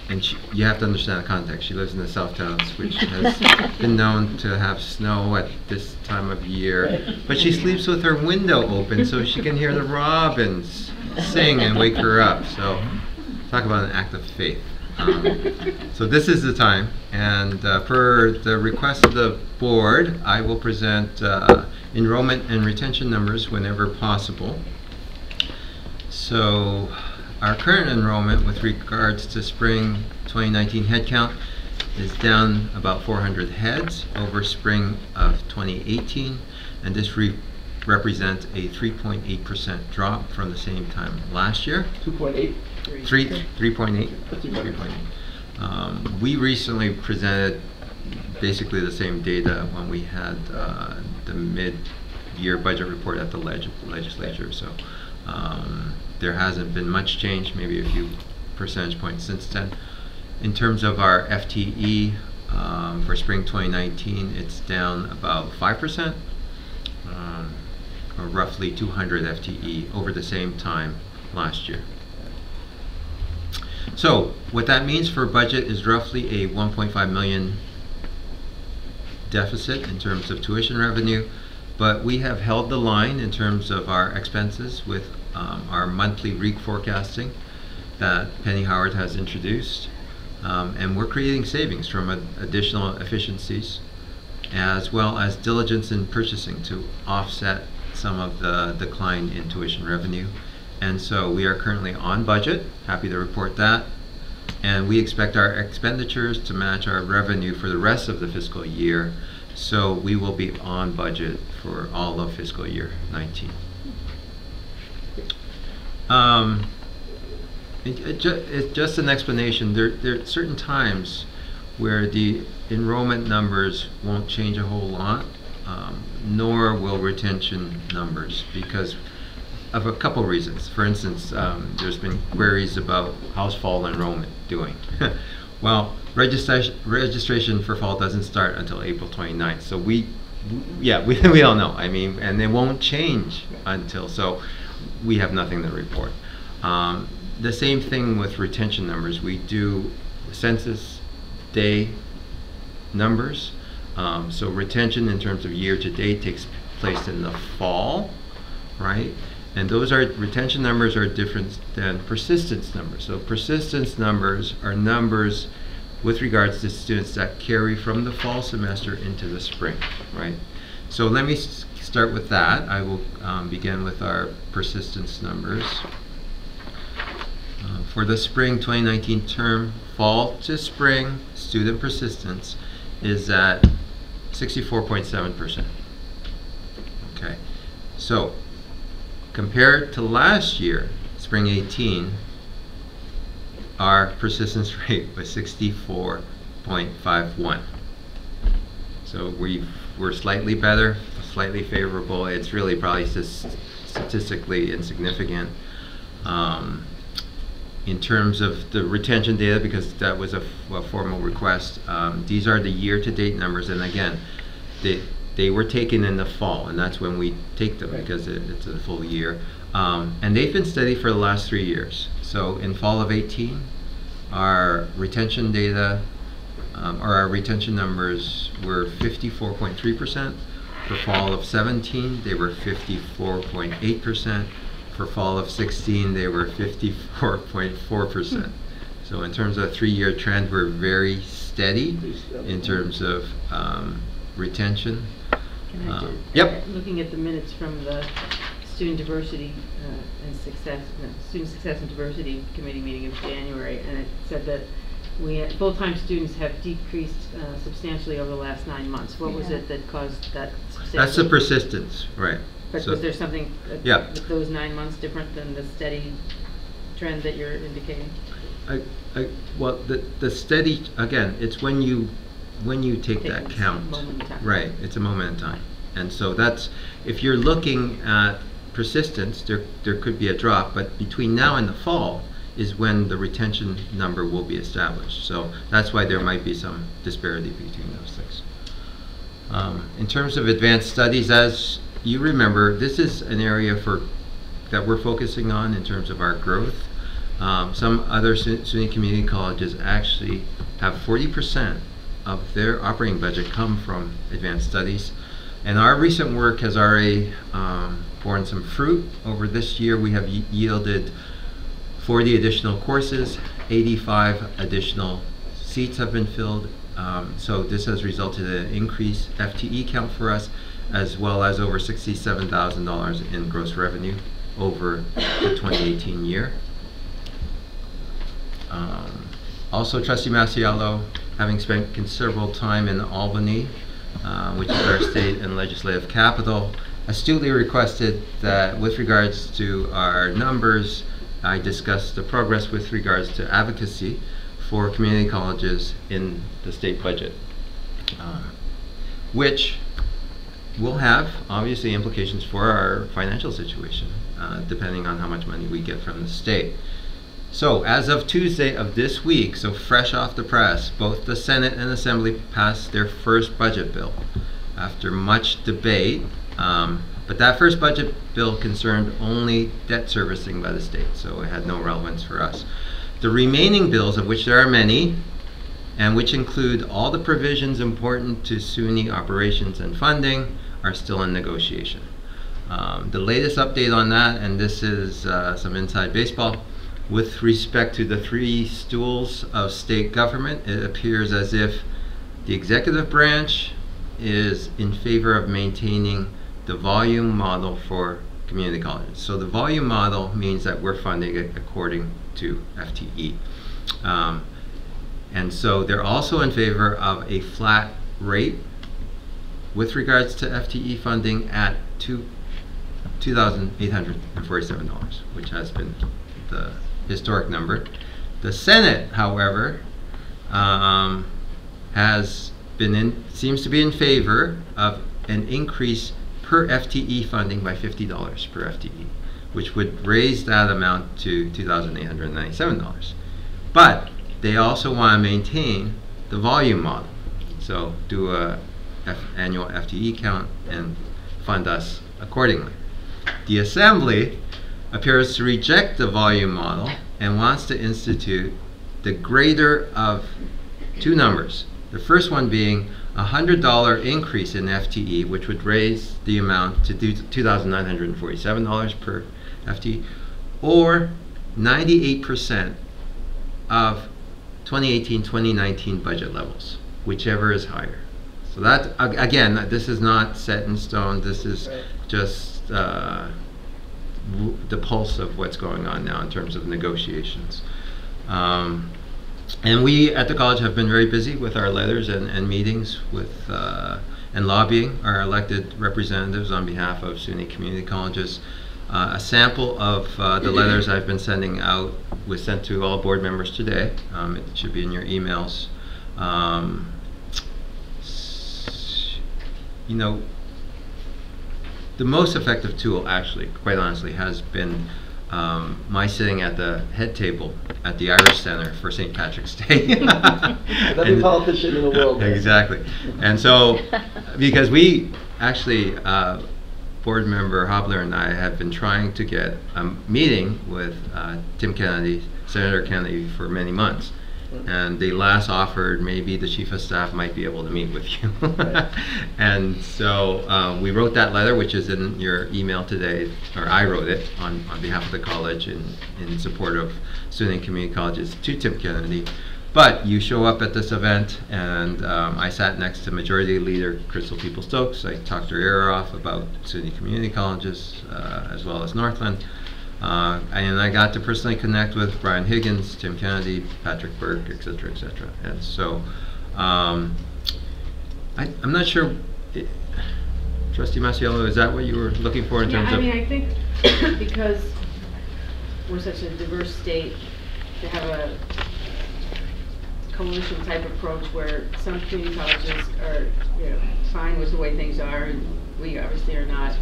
and you have to understand the context, she lives in the South Towns, which has been known to have snow at this time of year, but she sleeps with her window open so she can hear the robins sing and wake her up. So talk about an act of faith. So this is the time, and per the request of the board, I will present enrollment and retention numbers whenever possible. So our current enrollment with regards to spring 2019 headcount is down about 400 heads over spring of 2018, and this represents a 3.8% drop from the same time last year. 2.8? 3.8. We recently presented basically the same data when we had the mid-year budget report at the legislature. So there hasn't been much change, maybe a few percentage points since then. In terms of our FTE for spring 2019, it's down about 5%, or roughly 200 FTE over the same time last year. So what that means for budget is roughly a 1.5 million deficit in terms of tuition revenue, but we have held the line in terms of our expenses with our monthly REAK forecasting that Penny Howard has introduced, and we're creating savings from additional efficiencies as well as diligence in purchasing to offset some of the decline in tuition revenue. And so we are currently on budget, happy to report that, and we expect our expenditures to match our revenue for the rest of the fiscal year, so we will be on budget for all of fiscal year 19. It's just an explanation. There are certain times where the enrollment numbers won't change a whole lot, nor will retention numbers, because of a couple reasons. For instance, there's been queries about how's fall enrollment doing. Well, registration for fall doesn't start until April 29th, so we don't know. I mean, and it won't change until, so we have nothing to report. The same thing with retention numbers. We do census day numbers, so retention in terms of year to date takes place in the fall, right? And those are, retention numbers are different than persistence numbers. So persistence numbers are numbers with regards to students that carry from the fall semester into the spring, right? So let me start with that. I will begin with our persistence numbers. For the spring 2019 term, fall to spring student persistence is at 64.7%. Okay, so compared to last year, spring 18, our persistence rate was 64.51. So we're slightly better, slightly favorable. It's really probably statistically insignificant. In terms of the retention data, because that was a formal request, these are the year-to-date numbers, and again, they were taken in the fall, and that's when we take them because it's a full year. And they've been steady for the last 3 years. So in fall of 18, our retention data, or our retention numbers were 54.3%. For fall of 17, they were 54.8%. For fall of 16, they were 54.4%. So in terms of a 3-year trend, we're very steady in terms of retention. Can I Yep. Looking at the minutes from the Student Diversity Student Success and Diversity Committee meeting of January, and it said that full-time students have decreased substantially over the last 9 months. What was it that caused that substantial? That's the persistence, right. But So, was there something with those 9 months different than the steady trend that you're indicating? well, the steady, again, it's when you take that this count. moment in time. Right, it's a moment in time. And so that's, if you're looking at persistence, there could be a drop, but between now and the fall is when the retention number will be established. So that's why there might be some disparity between those things. In terms of advanced studies, as you remember, this is an area that we're focusing on in terms of our growth. Some other SUNY community colleges actually have 40% of their operating budget come from advanced studies. And our recent work has already borne some fruit. Over this year, we have yielded 40 additional courses, 85 additional seats have been filled. So this has resulted in an increased FTE count for us, as well as over $67,000 in gross revenue over the 2018 year. Also, Trustee Masiello, having spent considerable time in Albany, which is our state and legislative capital, astutely requested that with regards to our numbers, I discussed the progress with regards to advocacy for community colleges in the state budget, which will have obviously implications for our financial situation, depending on how much money we get from the state. So as of Tuesday of this week, so fresh off the press, both the Senate and Assembly passed their first budget bill after much debate. But that first budget bill concerned only debt servicing by the state, so it had no relevance for us. The remaining bills, of which there are many, and which include all the provisions important to SUNY operations and funding, are still in negotiation. The latest update on that, and this is some inside baseball, with respect to the 3 stools of state government, it appears as if the executive branch is in favor of maintaining the volume model for community colleges. So the volume model means that we're funding it according to FTE. And so they're also in favor of a flat rate with regards to FTE funding at $2,847, which has been the historic number. The Senate, however, seems to be in favor of an increase per FTE funding by $50 per FTE, which would raise that amount to $2,897. But they also want to maintain the volume model, so do a annual FTE count and fund us accordingly. The Assembly appears to reject the volume model and wants to institute the greater of 2 numbers. The first one being a $100 increase in FTE, which would raise the amount to $2,947 per FTE, or 98% of 2018-2019 budget levels, whichever is higher. So that, again, this is not set in stone. This is just the pulse of what's going on now in terms of negotiations. And we at the college have been very busy with our letters and meetings with and lobbying our elected representatives on behalf of SUNY community colleges. A sample of the letters I've been sending out was sent to all board members today. It should be in your emails. You know, the most effective tool, actually, quite honestly, has been my sitting at the head table at the Irish Center for St. Patrick's Day. Every politician in the world. Exactly. And so, because we actually, board member Hobler and I have been trying to get a meeting with Tim Kennedy, Senator Kennedy, for many months. And they last offered maybe the chief of staff might be able to meet with you. Right. And so we wrote that letter, which is in your email today, or I wrote it on behalf of the college in support of student and community colleges to Tim Kennedy. But you show up at this event, and I sat next to Majority Leader Crystal Peoples-Stokes. I talked her ear off about student community colleges, as well as Northland. And I got to personally connect with Brian Higgins, Tim Kennedy, Patrick Burke, et cetera, et cetera. And so I'm not sure, Trustee Masiello, is that what you were looking for in terms of? I think because we're such a diverse state, to have a coalition type approach where some community colleges are, fine with the way things are, and we obviously are not.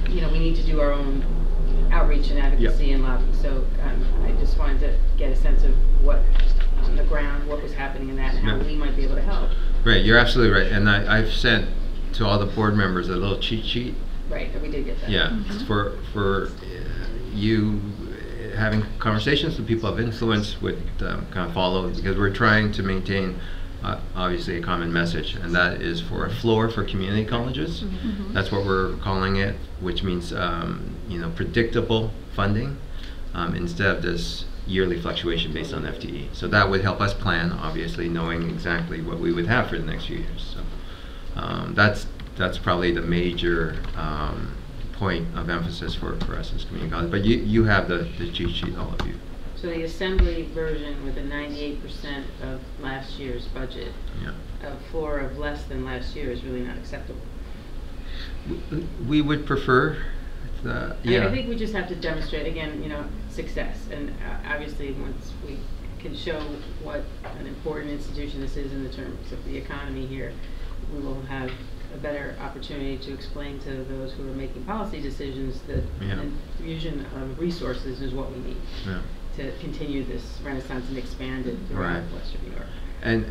We need to do our own outreach and advocacy and lobby. So I just wanted to get a sense of what on the ground, what was happening in that, and how we might be able to help. Right, you're absolutely right. And I've sent to all the board members a little cheat sheet. Right, we did get that. Yeah, for you having conversations with people of influence would kind of follow, because we're trying to maintain obviously a common message, and that is for a floor for community colleges. That's what we're calling it, which means predictable funding instead of this yearly fluctuation based on FTE. So that would help us plan, obviously, knowing exactly what we would have for the next few years. So that's probably the major point of emphasis for us as community college. But you have the cheat sheet, all of you. So the assembly version with a 98% of last year's budget, a floor of less than last year is really not acceptable. We would prefer I think we just have to demonstrate, again, success. And obviously once we can show what an important institution this is in the terms of the economy here, we will have a better opportunity to explain to those who are making policy decisions that an infusion of resources is what we need to continue this renaissance and expand it throughout Western New York. And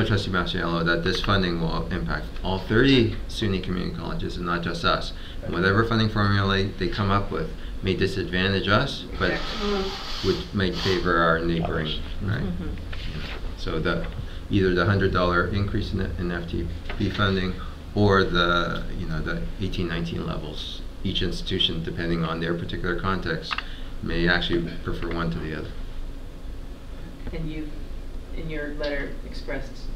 Trustee Masiello, that this funding will impact all 30 SUNY community colleges and not just us. And whatever funding formula they come up with may disadvantage us, but may favor our neighboring, right? So either the $100 increase in FTP funding, or the the 18-19 levels. Each institution, depending on their particular context, may actually prefer one to the other. And you, in your letter, expressed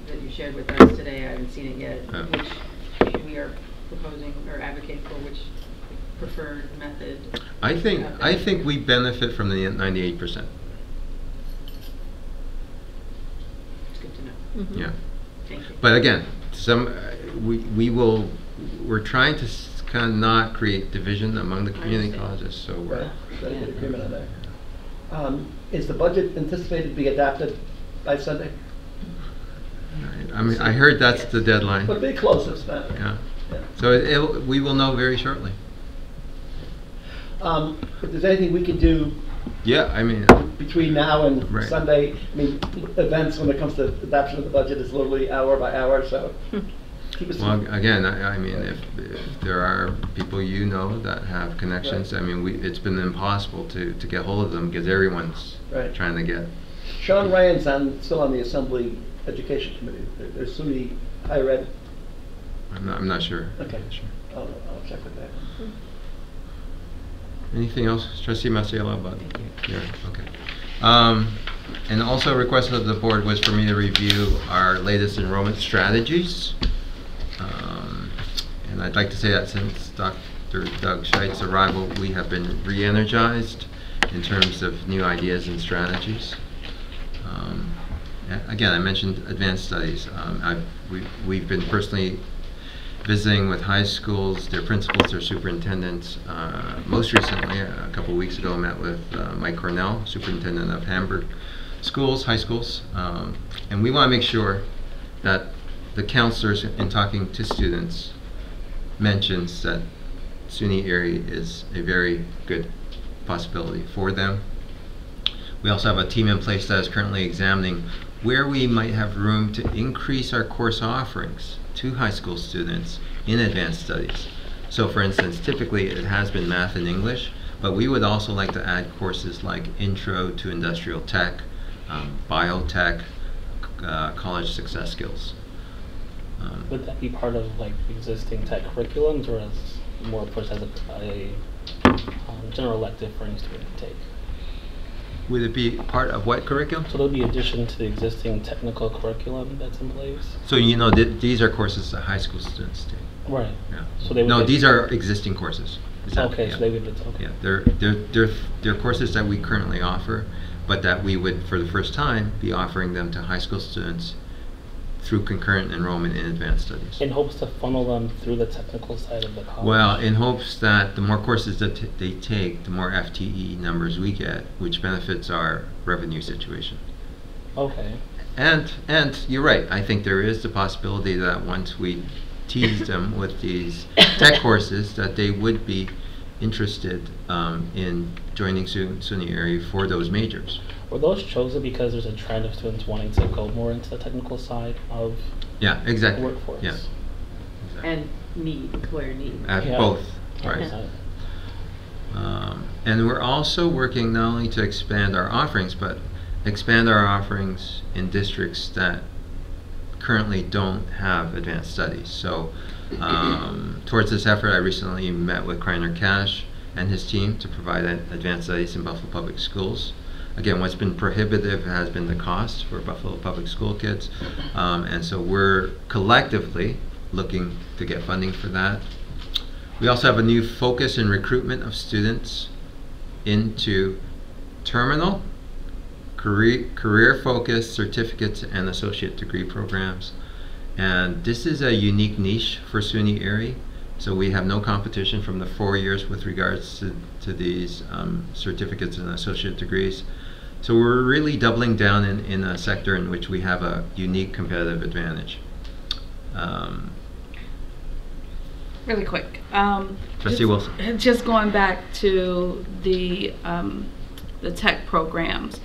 that you shared with us today, I haven't seen it yet, which we are proposing or advocating for, which preferred method. I think we benefit from the 98%. It's good to know. Yeah. Thank you. But again, we're trying to kind of not create division among the community colleges, so we're in agreement on that. Is the budget anticipated to be adopted by Sunday? I heard that's the deadline. But be close, it's not. Yeah. So we will know very shortly. If there's anything we can do between now and Sunday, events when it comes to adoption of the budget is literally hour by hour, so keep us. Well, again, if there are people that have connections, it's been impossible to get hold of them because everyone's trying to get. Sean Ryan's still on the Assembly Education Committee. There's SUNY Higher Ed. I'm not sure. Okay, sure. I'll check with that. Anything else, Trustee Masiello? Yeah, okay. And also a request of the board was for me to review our latest enrollment strategies. And I'd like to say that since Dr. Doug Scheidt's arrival, we have been re-energized in terms of new ideas and strategies. Again, I mentioned advanced studies. We've been personally visiting with high schools, their principals, their superintendents. Most recently, a couple of weeks ago, I met with Mike Cornell, superintendent of Hamburg schools, high schools. And we want to make sure that the counselors, in talking to students, mentions that SUNY Erie is a very good possibility for them. We also have a team in place that is currently examining where we might have room to increase our course offerings to high school students in advanced studies. So for instance, typically it has been math and English, but we would also like to add courses like Intro to Industrial Tech, Biotech, College Success Skills. Would that be part of like existing tech curriculums, or as more pushed as a general elective for any student to take? Would it be part of what curriculum? So there'll be addition to the existing technical curriculum that's in place? So you know these are courses that high school students take. Right. Yeah. So they would no, get- these are existing courses. Is that- Okay, yeah. so they would, okay. Yeah, they're courses that we currently offer, but that we would, for the first time, be offering them to high school students through concurrent enrollment in advanced studies. In hopes to funnel them through the technical side of the college? Well, in hopes that the more courses that they take, the more FTE numbers we get, which benefits our revenue situation. Okay. And you're right, I think there is the possibility that once we tease them with these tech courses, that they would be interested in joining SUNY area for those majors. Were those chosen because there's a trend of students wanting to go more into the technical side of Yeah, exactly. the workforce? Yeah. And employer need. Yeah. Both, right. And we're also working not only to expand our offerings, but expand our offerings in districts that currently don't have advanced studies. So towards this effort, I recently met with Kreiner Cash and his team to provide advanced studies in Buffalo Public Schools. Again, what's been prohibitive has been the cost for Buffalo Public School kids. And so we're collectively looking to get funding for that. We also have a new focus in recruitment of students into terminal, career-focused certificates and associate degree programs. And this is a unique niche for SUNY Erie. So we have no competition from the 4 years with regards to these certificates and associate degrees. So we're really doubling down in a sector in which we have a unique competitive advantage. Really quick. Trustee Wilson. Just going back to the tech programs.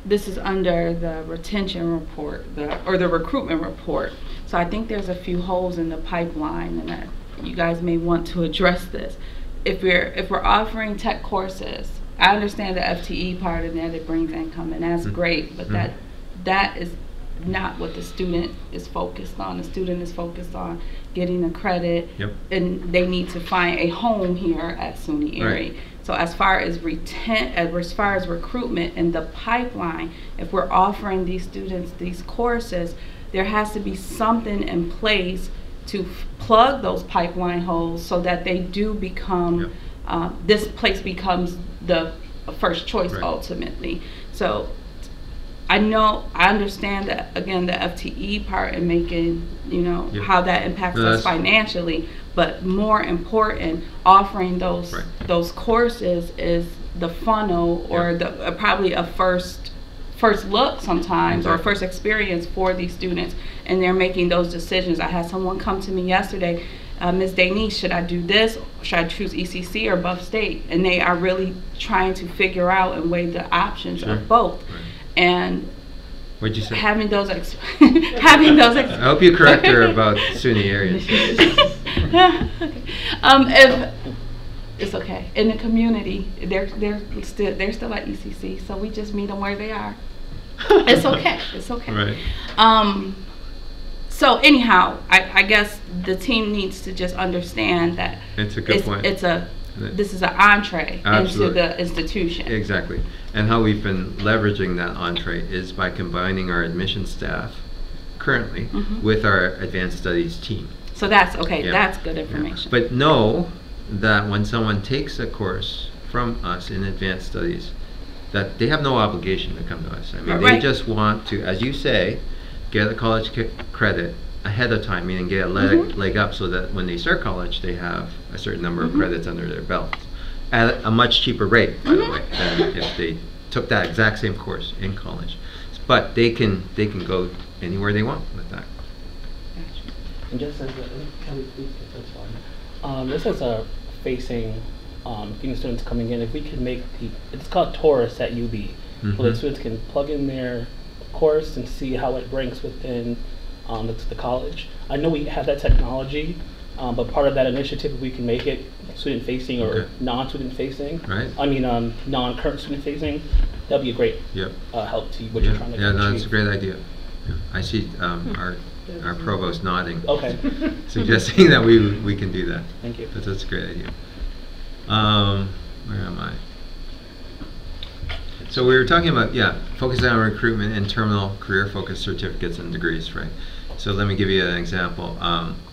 This is under the retention report, or the recruitment report. So I think there's a few holes in the pipeline, and that you guys may want to address this. If we're offering tech courses, I understand the FTE part of that, it brings income, and that's great, but that is not what the student is focused on. The student is focused on getting the credit, and they need to find a home here at SUNY Erie. Right. So as far as recruitment in the pipeline, if we're offering these students these courses, there has to be something in place to plug those pipeline holes so that they do become, this place becomes the first choice ultimately. So I understand that, again, the FTE part and making, how that impacts us financially, but more important, offering those courses is the funnel, or the probably a first look sometimes, or first experience for these students, and they're making those decisions. I had someone come to me yesterday, Ms. Denise, should I do this? Should I choose ECC or Buff State? And they are really trying to figure out and weigh the options of both. And what'd you say? Having those I hope you correct her about SUNY areas. If it's okay in the community, they're still at ECC, so we just meet them where they are. It's okay. It's okay. Right. So anyhow, I guess the team needs to just understand that it's a good point. This is an entree into the institution. Exactly. And how we've been leveraging that entree is by combining our admission staff currently with our advanced studies team. So that's okay. That's good information. But know that when someone takes a course from us in advanced studies, that they have no obligation to come to us. I mean, they just want to, as you say, get a college credit ahead of time, meaning get a leg up, so that when they start college, they have a certain number of credits under their belt at a much cheaper rate, by the way, than if they took that exact same course in college. But they can go anywhere they want with that. And just as Kelly, please get this one. This is facing getting students coming in, if we could make it's called Taurus at UB, so that students can plug in their course and see how it ranks within the college. I know we have that technology, but part of that initiative, if we can make it student-facing or non-student facing, Right. I mean non-current student-facing, that'd be a great help to what you're trying to achieve. No, that's a great idea. Yeah. I see our provost nodding, suggesting that we can do that. Thank you. But that's a great idea. Where am I? So we were talking about, focusing on recruitment and terminal career-focused certificates and degrees, right? So let me give you an example.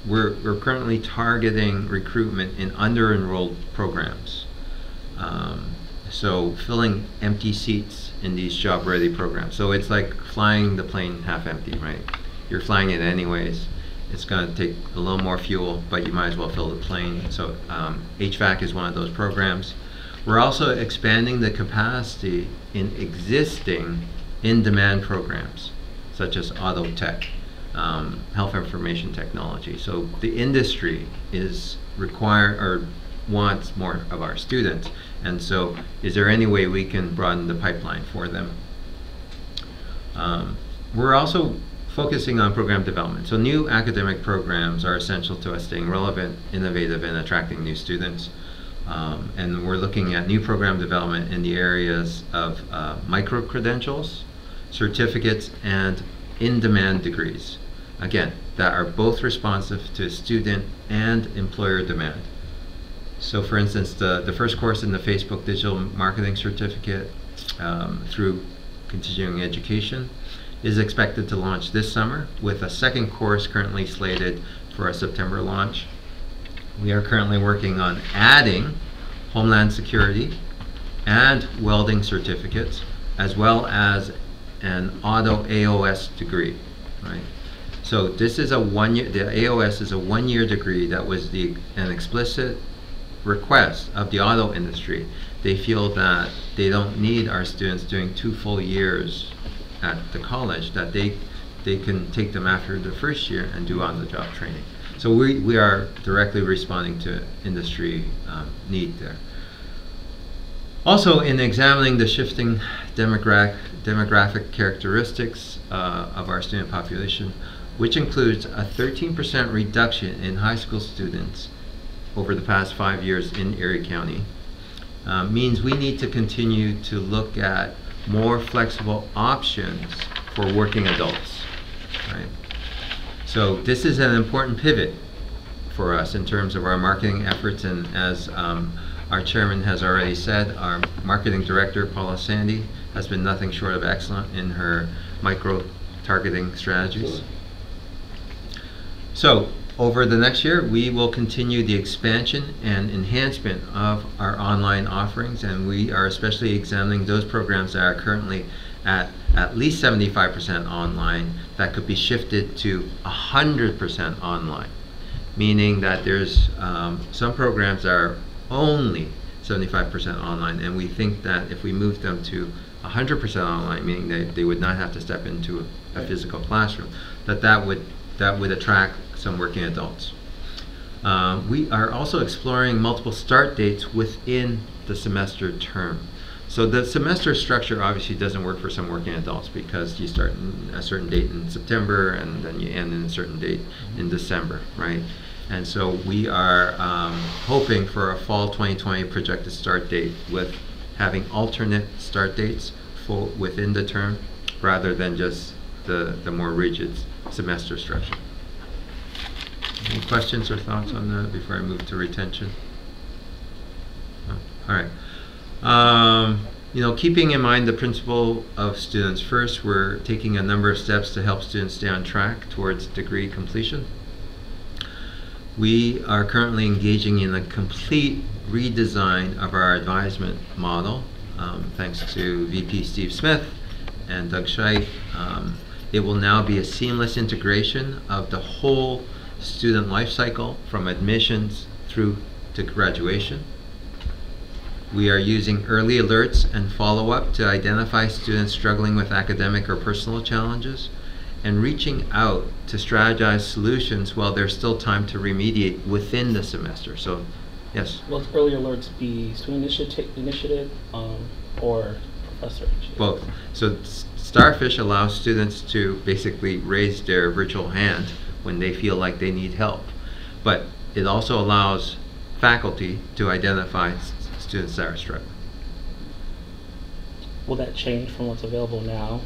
We're currently targeting recruitment in under-enrolled programs. So filling empty seats in these job-ready programs. So it's like flying the plane half empty, right? You're flying it anyways. It's going to take a little more fuel, but you might as well fill the plane. So HVAC is one of those programs. We're also expanding the capacity in existing in-demand programs, such as auto tech, health information technology. So the industry is wants more of our students. And so is there any way we can broaden the pipeline for them? We're also focusing on program development. So new academic programs are essential to us staying relevant, innovative, and attracting new students. And we're looking at new program development in the areas of micro-credentials, certificates, and in-demand degrees. Again, that are both responsive to student and employer demand. So for instance, the first course in the Facebook Digital Marketing Certificate through Continuing Education is expected to launch this summer, with a second course currently slated for a September launch. We are currently working on adding Homeland Security and welding certificates, as well as an auto AOS degree, right? So this is the AOS is a one-year degree that was an explicit request of the auto industry. They feel that they don't need our students doing 2 full years at the college, that they can take them after the first year and do on-the-job training. So we are directly responding to industry need there. Also, in examining the shifting demographic characteristics of our student population, which includes a 13% reduction in high school students over the past 5 years in Erie County, means we need to continue to look at more flexible options for working adults, right? So this is an important pivot for us in terms of our marketing efforts, and as our chairman has already said, our marketing director, Paula Sandy, has been nothing short of excellent in her micro-targeting strategies. So over the next year, we will continue the expansion and enhancement of our online offerings, and we are especially examining those programs that are currently at least 75% online that could be shifted to 100% online, meaning that there's some programs that are only 75% online, and we think that if we move them to 100% online, meaning they would not have to step into a physical classroom, that would attract some working adults. We are also exploring multiple start dates within the semester term. So the semester structure obviously doesn't work for some working adults, because you start a certain date in September and then you end in a certain date in December, right? And so we are hoping for a fall 2020 projected start date, with having alternate start dates within the term, rather than just the more rigid semester structure. Any questions or thoughts on that before I move to retention? No? All right. Keeping in mind the principle of students first, we're taking a number of steps to help students stay on track towards degree completion. We are currently engaging in a complete redesign of our advisement model, thanks to VP Steve Smith and Doug Scheit. It will now be a seamless integration of the whole student life cycle, from admissions through to graduation. We are using early alerts and follow-up to identify students struggling with academic or personal challenges, and reaching out to strategize solutions while there's still time to remediate within the semester. So Yes. Will early alerts be student initiative or professor initiative? Both. So Starfish allows students to basically raise their virtual hand when they feel like they need help. But it also allows faculty to identify students that are struggling. Will that change from what's available now?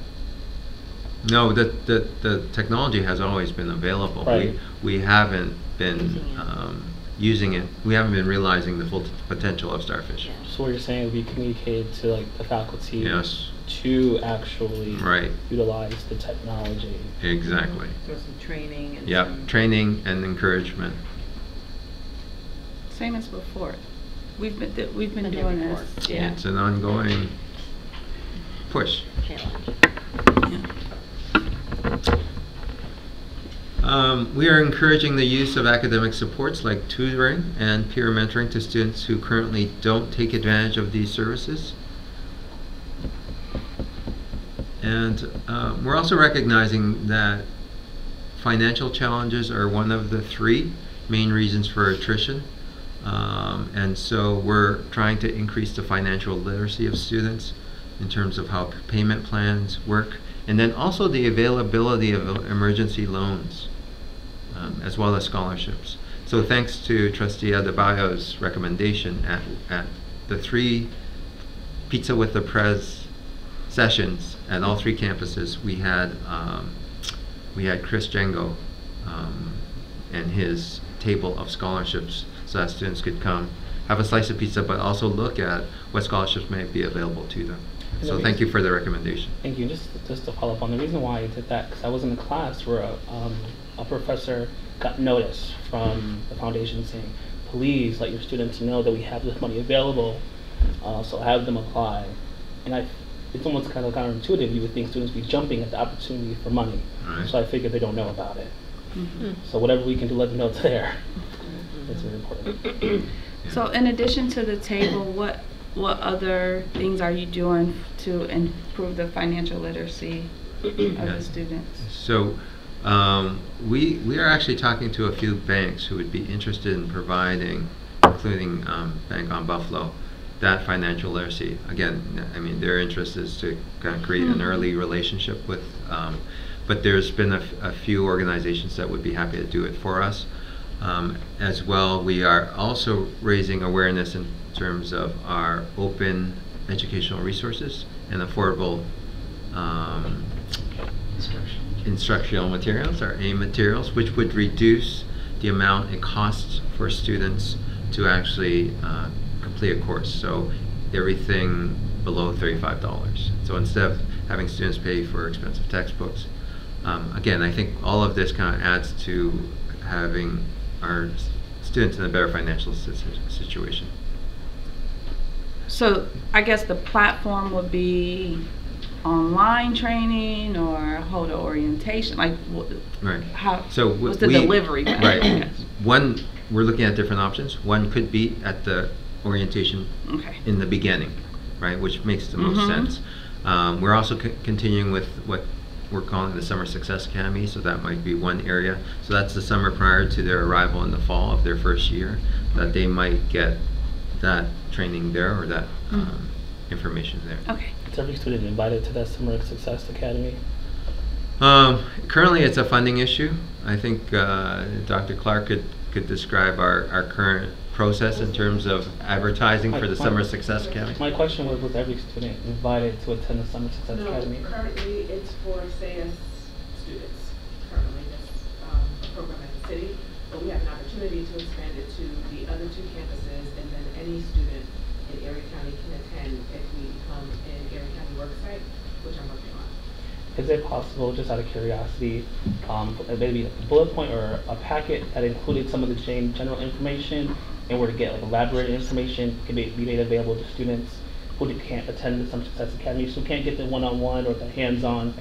No, the technology has always been available. Right. We haven't been using it. We haven't been realizing the full potential of Starfish. So what you're saying would be communicated to like the faculty Yes. to actually Right. utilize the technology. Exactly. There's some training and Yep. some Training and encouragement. Same as before. We've been Been there doing before. this. Yeah. It's an ongoing push. Challenge. We are encouraging the use of academic supports like tutoring and peer mentoring to students who currently don't take advantage of these services. And we're also recognizing that financial challenges are one of the 3 main reasons for attrition. And so we're trying to increase the financial literacy of students in terms of how payment plans work, and then also the availability of emergency loans, as well as scholarships. So thanks to Trustee Adebayo's recommendation at the 3 Pizza with the Prez sessions at all 3 campuses, we had Chris Django and his table of scholarships so that students could come, have a slice of pizza, but also look at what scholarships may be available to them. So thank you for the recommendation. Thank you. Just to follow up on the reason why I did that, because I was in a class where a professor got notice from the foundation saying, please let your students know that we have this money available, so have them apply. And it's almost kind of counterintuitive. You would think students would be jumping at the opportunity for money. Right. So I figured they don't know about it. Mm-hmm. So whatever we can do, let them know it's there. That's very important. So in addition to the table, what other things are you doing to improve the financial literacy of the students? So we are actually talking to a few banks who would be interested in providing, including Bank on Buffalo, that financial literacy. Again, I mean, their interest is to kind of create an early relationship with, but there's been a few organizations that would be happy to do it for us. As well, we are also raising awareness in terms of our open educational resources and affordable instructional materials, our AIM materials, which would reduce the amount it costs for students to actually complete a course. So everything below $35. So instead of having students pay for expensive textbooks, again, I think all of this kind of adds to having our students in a better financial situation. So I guess the platform would be online training or hold an orientation, like Right. how? So what's the delivery method? Right. I guess? One, we're looking at different options. One could be at the orientation Okay. in the beginning, right, which makes the most sense. We're also continuing with what we're calling the Summer Success Academy, so that might be one area. So that's the summer prior to their arrival in the fall of their first year, that they might get that training there or that information there. Okay. Is every student invited to that Summer Success Academy? Currently, it's a funding issue. I think Dr. Clark could describe our current process in terms of advertising for the Summer Success Academy. My question was every student invited to attend the Summer Success Academy? No, currently it's for SAS students. Currently that's a program at the city, but we have an opportunity to expand it to the other 2 campuses, and then any student in Erie County can attend if we become an Erie County worksite, which I'm working on. Is it possible, just out of curiosity, maybe a bullet point or a packet that included some of the general information, and were to get like elaborate information can be made available to students who can't attend the Summer Success Academy, so can't get the one-on-one or the hands-on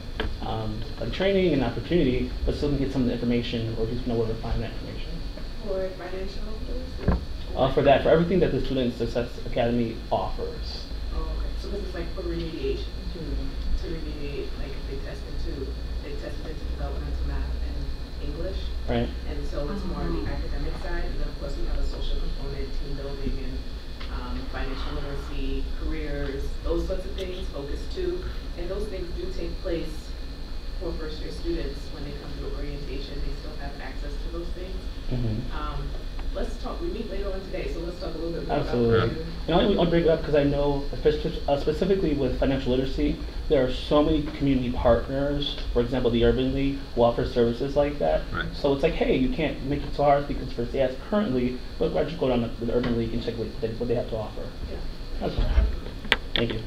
like training and opportunity, but still can get some of the information or just know where to find that information? For financial literacy? For everything that the Student Success Academy offers. Oh, okay. So this is like for remediation, to remediate, like if they tested into developmental math and English. Right. And so it's more on the academic side. And then, of course, we have a social component, team building, and financial literacy, careers, those sorts of things, focus too. And those things do take place for first-year students when they come to orientation. They still have access to those things. Let's talk, we meet later on today, so let's talk a little bit more Absolutely. about what And I'll bring it up because I know, specifically with financial literacy, there are so many community partners, for example, the Urban League, who offer services like that. Right. So it's like, hey, you can't make it so hard because for CS currently, but why don't you go down to the Urban League and check what they have to offer. Yeah. That's all. Thank you.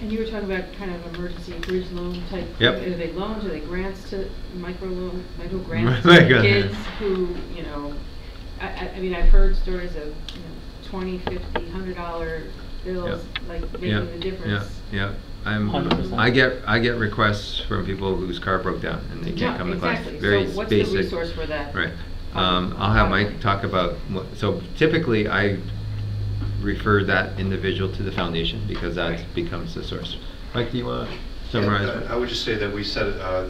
And you were talking about kind of emergency bridge loan type. Yep. Are they loans? Are they grants to micro grants Micro- to kids who, you know, I mean, I've heard stories of, you know, $20, $50, $100 bills, like making the difference. Yeah. 100%. I get requests from people whose car broke down and they can't come to class. Exactly. Very so what's basic. the resource for that? Right. I'll have Mike talk about so typically I refer that individual to the foundation because that becomes the source. Mike, do you want to summarize? Yeah, I would just say that we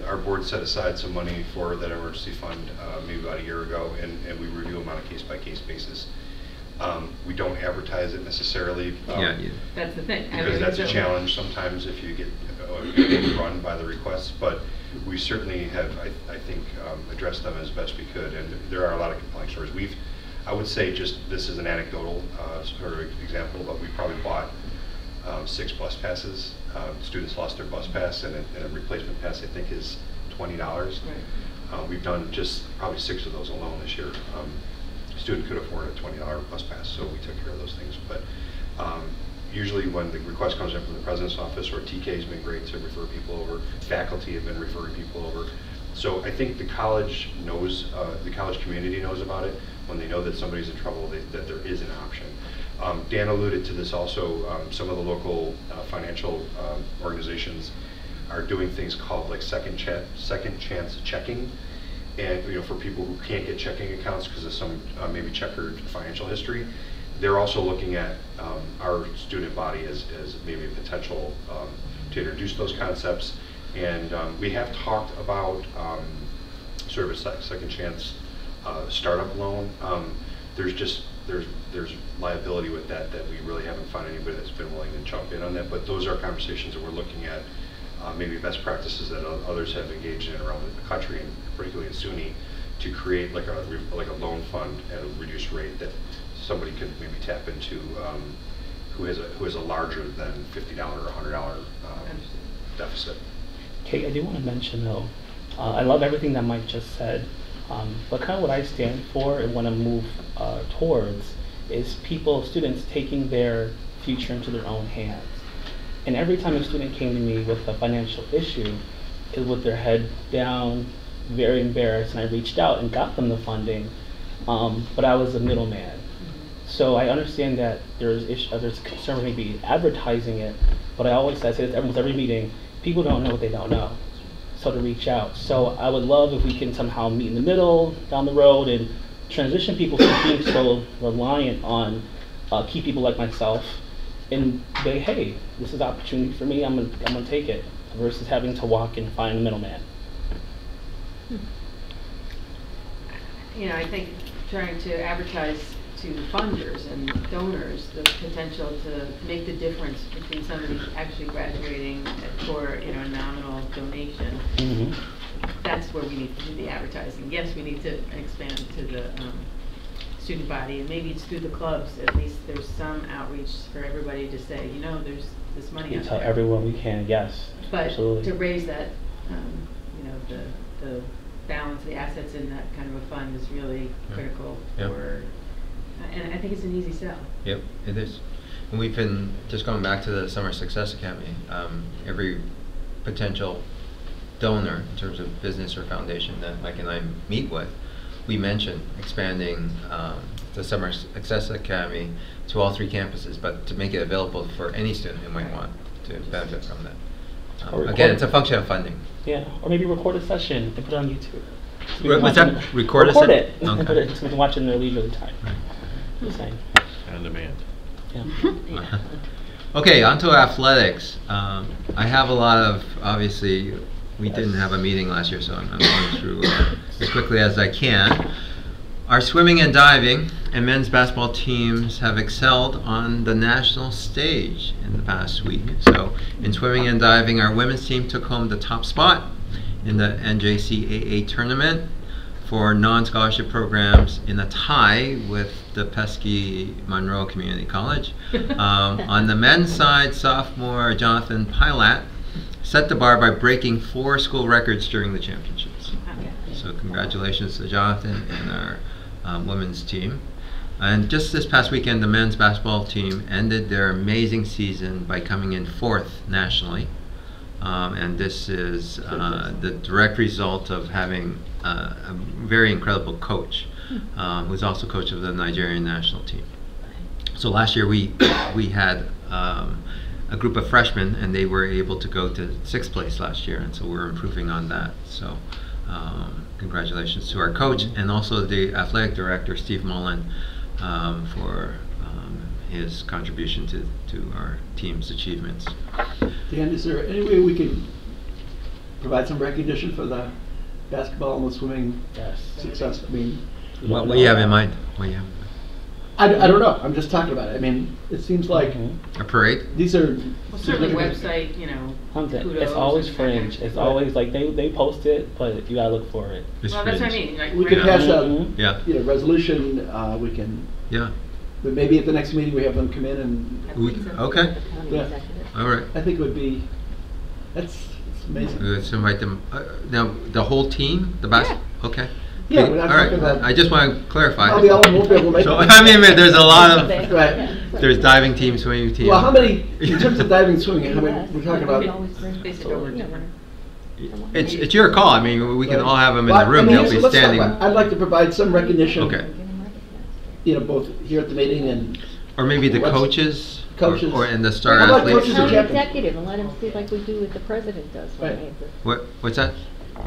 our board set aside some money for that emergency fund maybe about a year ago, and we review them on a case-by-case basis. We don't advertise it necessarily. That's the thing. Because that's a challenge sometimes if you get run by the requests, but we certainly have, I think, addressed them as best we could, and there are a lot of compelling stories. I would say just this is an anecdotal sort of example, but we probably bought 6 bus passes. Students lost their bus pass, and a replacement pass I think is $20. Right. We've done just probably 6 of those alone this year. Student could afford a $20 bus pass, so we took care of those things. But usually when the request comes in from the president's office, or TK has been great to refer people over, faculty have been referring people over. So I think the college knows, the college community knows about it. When they know that somebody's in trouble, that there is an option. Dan alluded to this also. Some of the local financial organizations are doing things called like second chance checking, and for people who can't get checking accounts because of some maybe checkered financial history. They're also looking at our student body as maybe a potential to introduce those concepts, and we have talked about sort of a second chance startup loan. There's liability with that we really haven't found anybody that's been willing to jump in on that, but those are conversations that we're looking at, maybe best practices that others have engaged in around the country, and particularly in SUNY, to create like a loan fund at a reduced rate that somebody could maybe tap into who has a larger than $50 or $100 deficit. Kate, I do want to mention though, I love everything that Mike just said, but kind of what I stand for and want to move towards is students taking their future into their own hands. And every time a student came to me with a financial issue, it was with their head down, very embarrassed, and I reached out and got them the funding, but I was a middleman. So I understand that there's concern with maybe advertising it, but I always say this with every meeting, people don't know what they don't know. So to reach out. So I would love if we can somehow meet in the middle, down the road, and transition people from being so reliant on key people like myself, and say, hey, this is an opportunity for me, I'm gonna take it, versus having to walk and find a middleman. I think trying to advertise to funders and donors the potential to make the difference between somebody actually graduating for a nominal donation. That's where we need to do the advertising. Yes, we need to expand to the student body, and maybe it's through the clubs. At least there's some outreach for everybody to say, there's this money out Tell there. everyone we can, yes. But absolutely. to raise that, the balance of the assets in that kind of a fund is really critical for. And I think it's an easy sell. Yep, it is. And we've been, just going back to the Summer Success Academy, every potential donor in terms of business or foundation that Mike and I meet with, we mention expanding the Summer Success Academy to all 3 campuses, but to make it available for any student who might want to benefit from that. Again, it's a function of funding. Yeah, or maybe record a session and put it on YouTube. What's that? Record it Okay. and put it so we can watch it in their leisurely time. Right. Just saying. On demand. Okay, on to athletics. I have a lot of, obviously, We didn't have a meeting last year, so I'm going through as quickly as I can. Our swimming and diving and men's basketball teams have excelled on the national stage in the past week. So in swimming and diving, our women's team took home the top spot in the NJCAA tournament for non-scholarship programs, in a tie with the pesky Monroe Community College. On the men's side, sophomore Jonathan Pilat set the bar by breaking 4 school records during the championships. So congratulations to Jonathan and our women's team. And just this past weekend, the men's basketball team ended their amazing season by coming in 4th nationally. And this is the direct result of having a very incredible coach, who's also coach of the Nigerian national team. So last year we had a group of freshmen, and they were able to go to 6th place last year, and so we're improving on that. So congratulations to our coach and also the athletic director, Steve Mullen, for his contribution to our team's achievements. Dan, is there any way we can provide some recognition for the basketball and the swimming success? I mean, What do you have in mind? What do you have? I don't know. I'm just talking about it. I mean, it seems like A parade? these are Well, certainly significant- website, you know, kudos. It's always and- fringe. It's always like they post it, but you gotta look for it. It's Well, that's what I fringe. mean. Like, We right could on. pass out, Yeah, resolution. We can, yeah. but maybe at the next meeting we have them come in and. Okay, Yeah. all right. I think it would be. It's amazing. Let's invite them. Now, the whole team, the bas. Okay. Yeah, we're not all right. talking about- I just want to clarify. Probably all won't be able to make So it. I mean, there's a lot of. Right. There's diving team, swimming team. Well, how many in terms of diving and swimming? How many we're talking about? Space it over different. It's your call. I mean, we can all have them in Well, the room. I mean, They'll so be let's talk standing. about- I'd like to provide some recognition. Okay. Both here at the meeting and. Or maybe the What's- coaches. Coaches. Or and the star How about athletes. coaches and County captains? executive and let him see like we do what the president does. when Right. they have What's that?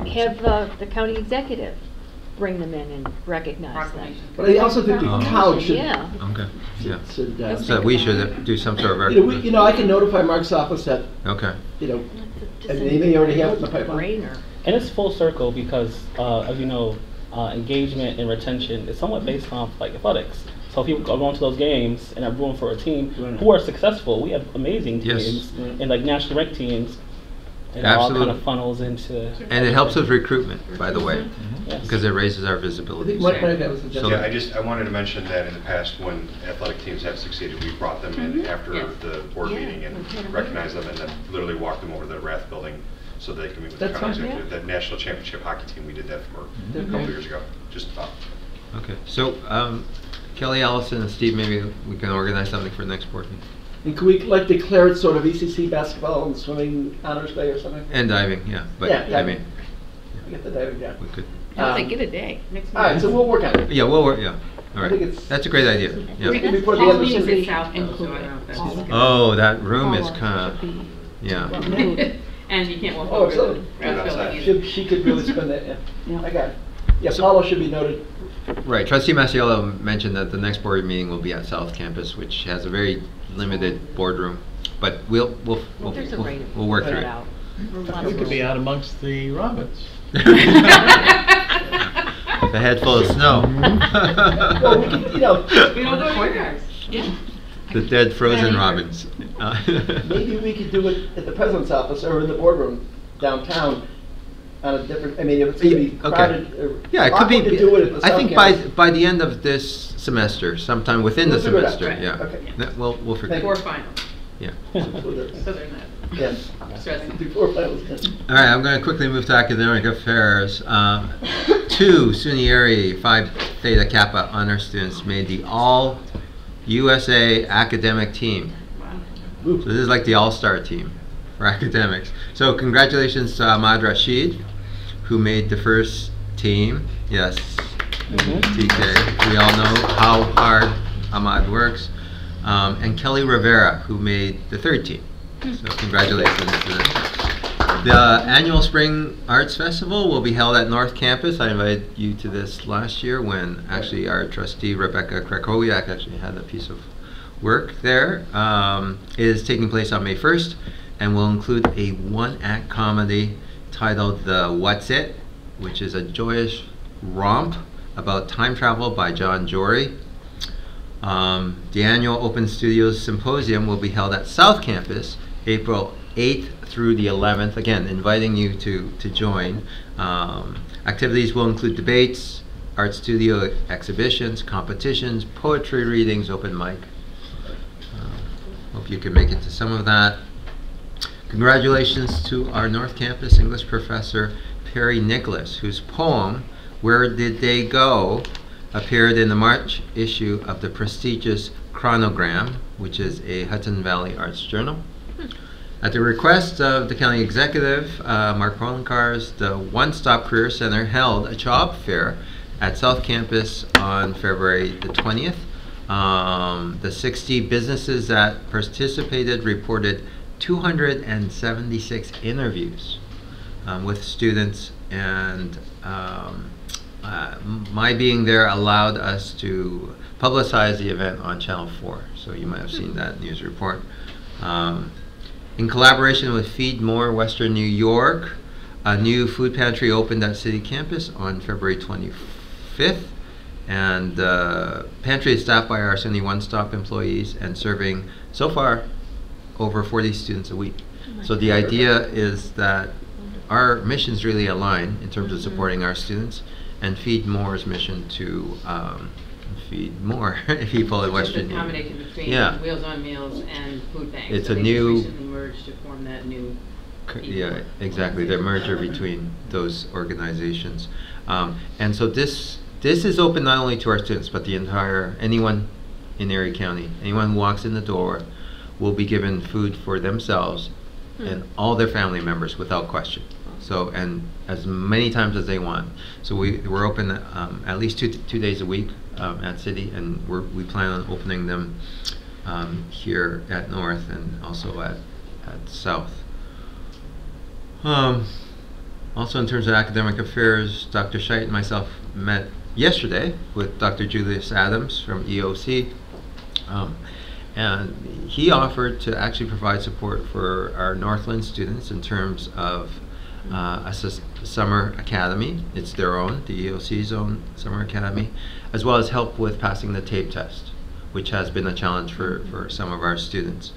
the- Have the county executive bring them in and recognize them. Proclamation. But I also think the Oh. college should. Yeah. Okay. Yeah. should So we should do some sort of. I can notify Mark's office that Okay. and they may already have it in the pipeline. Brainer. And it's full circle because, as you know, engagement and retention is somewhat based off like athletics. So if people are going to those games and are rooting for a team who are successful, we have amazing Yes. teams and like national ranked teams. And it all kind Absolutely. of funnels into. And it helps with recruitment, by the way, Yes. because it raises our I visibility. think Mike might have a suggestion. Yeah, I wanted to mention that in the past, when athletic teams have succeeded, we brought them in after Yes. the board Yeah, meeting and we've had a recognized them and then literally walked them over to the Rath building so they can meet with the That's county fine, executive. That national championship hockey team, we did that for a couple of years ago, just about. Okay. So Kelly Allison and Steve, maybe we can organize something for the next board meeting. And could we like declare it sort of ECC basketball and swimming honors day or something? And diving, yeah. But Yeah, I mean, I get the diving down. we could. I'll say get a day. Next All right, so we'll work on it. Yeah, we'll work. Yeah. All I right. think it's- That's a great idea. Yeah. We can before the end of the meetings summer. at South, though, so I don't know if that's. Oh, that room is kind of. Yeah. And you can't walk Oh, over so- the Rath building either. She could really spend that. Yeah. Yeah. I got it. Yeah, Paula should be noted. Right. Trustee Masiello mentioned that the next board meeting will be at South Campus, which has a very limited boardroom. But we'll There's a way to we'll work put through it it. out. We could be out amongst the robins. The head full of snow. Well, we can, We don't go courtyards. The dead frozen robins. maybe we could do it at the president's office or in the boardroom downtown on a different, I mean, if it's going to be Okay. crowded. Or Yeah, it could be. awkward to do it at the I South think Campus. by the end of this semester, sometime within the We'll figure it out. semester. Right. Yeah. Okay. We'll figure. Thank it Before out. final, Yeah. so they're not Yeah, stressing. before finals. All right, I'm going to quickly move to academic affairs. 2 SUNY Erie Phi Theta Kappa honor students made the All USA academic team. So this is like the all-star team for academics. So congratulations to Ahmad Rashid, who made the first team. Yes, TK. We all know how hard Ahmad works. And Kelly Rivera, who made the third team. So congratulations to them. The annual Spring Arts Festival will be held at North Campus. I invited you to this last year when actually our trustee Rebecca Krakowiak actually had a piece of work there. It is taking place on May 1st and will include a 1-act comedy titled The What's It, which is a joyous romp about time travel by John Jory. The annual Open Studios Symposium will be held at South Campus April 8th through the 11th. Again, inviting you to join. Activities will include debates, art studio exhibitions, competitions, poetry readings, open mic. Hope you can make it to some of that. Congratulations to our North Campus English professor, Perry Nicholas, whose poem, Where Did They Go?, appeared in the March issue of the prestigious Chronogram, which is a Hudson Valley arts journal. At the request of the county executive, Mark Poloncarz, the One Stop Career Center held a job fair at South Campus on February the 20th. The 60 businesses that participated reported 276 interviews with students, and my being there allowed us to publicize the event on Channel 4, so you might have seen that news report. In collaboration with Feed More Western New York, a new food pantry opened at City Campus on February 25th, and the pantry is staffed by our SUNY One Stop employees and serving, so far, over 40 students a week. So the idea is that our missions really align in terms of supporting our students, and Feed More's mission to feed more people in Western New York. Combination between Wheels on Meals and food banks. It's so a new recently merged to form that new. Yeah, exactly. The merger between those organizations, and so this is open not only to our students but the entire anyone in Erie County. Anyone who walks in the door will be given food for themselves and all their family members without question. So, and as many times as they want. So we're open at least two days a week at City, and we plan on opening them here at North and also at South. Also in terms of academic affairs, Dr. Scheidt and myself met yesterday with Dr. Julius Adams from EOC. And he offered to actually provide support for our Northland students in terms of a summer academy. It's their own, the EOC's own summer academy, as well as help with passing the tape test, which has been a challenge for some of our students,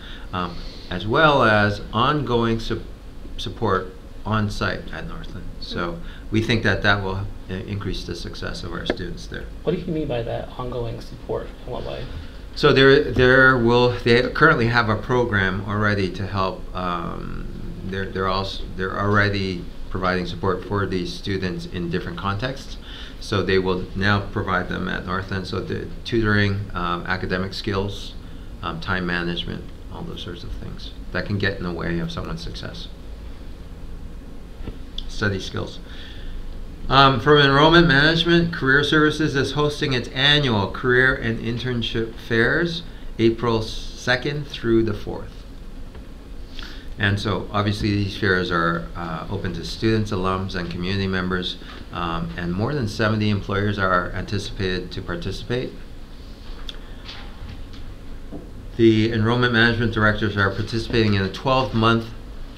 as well as ongoing support on site at Northland. So we think that will increase the success of our students there. What do you mean by that, ongoing support? In what way? So they currently have a program already to help. They're already providing support for these students in different contexts. So they will now provide them at Northland. So the tutoring, academic skills, time management, all those sorts of things that can get in the way of someone's success. Study skills. From enrollment management, Career Services is hosting its annual career and internship fairs April 2nd through the 4th. And so obviously these fairs are open to students, alums, and community members, and more than 70 employers are anticipated to participate. The enrollment management directors are participating in a 12-month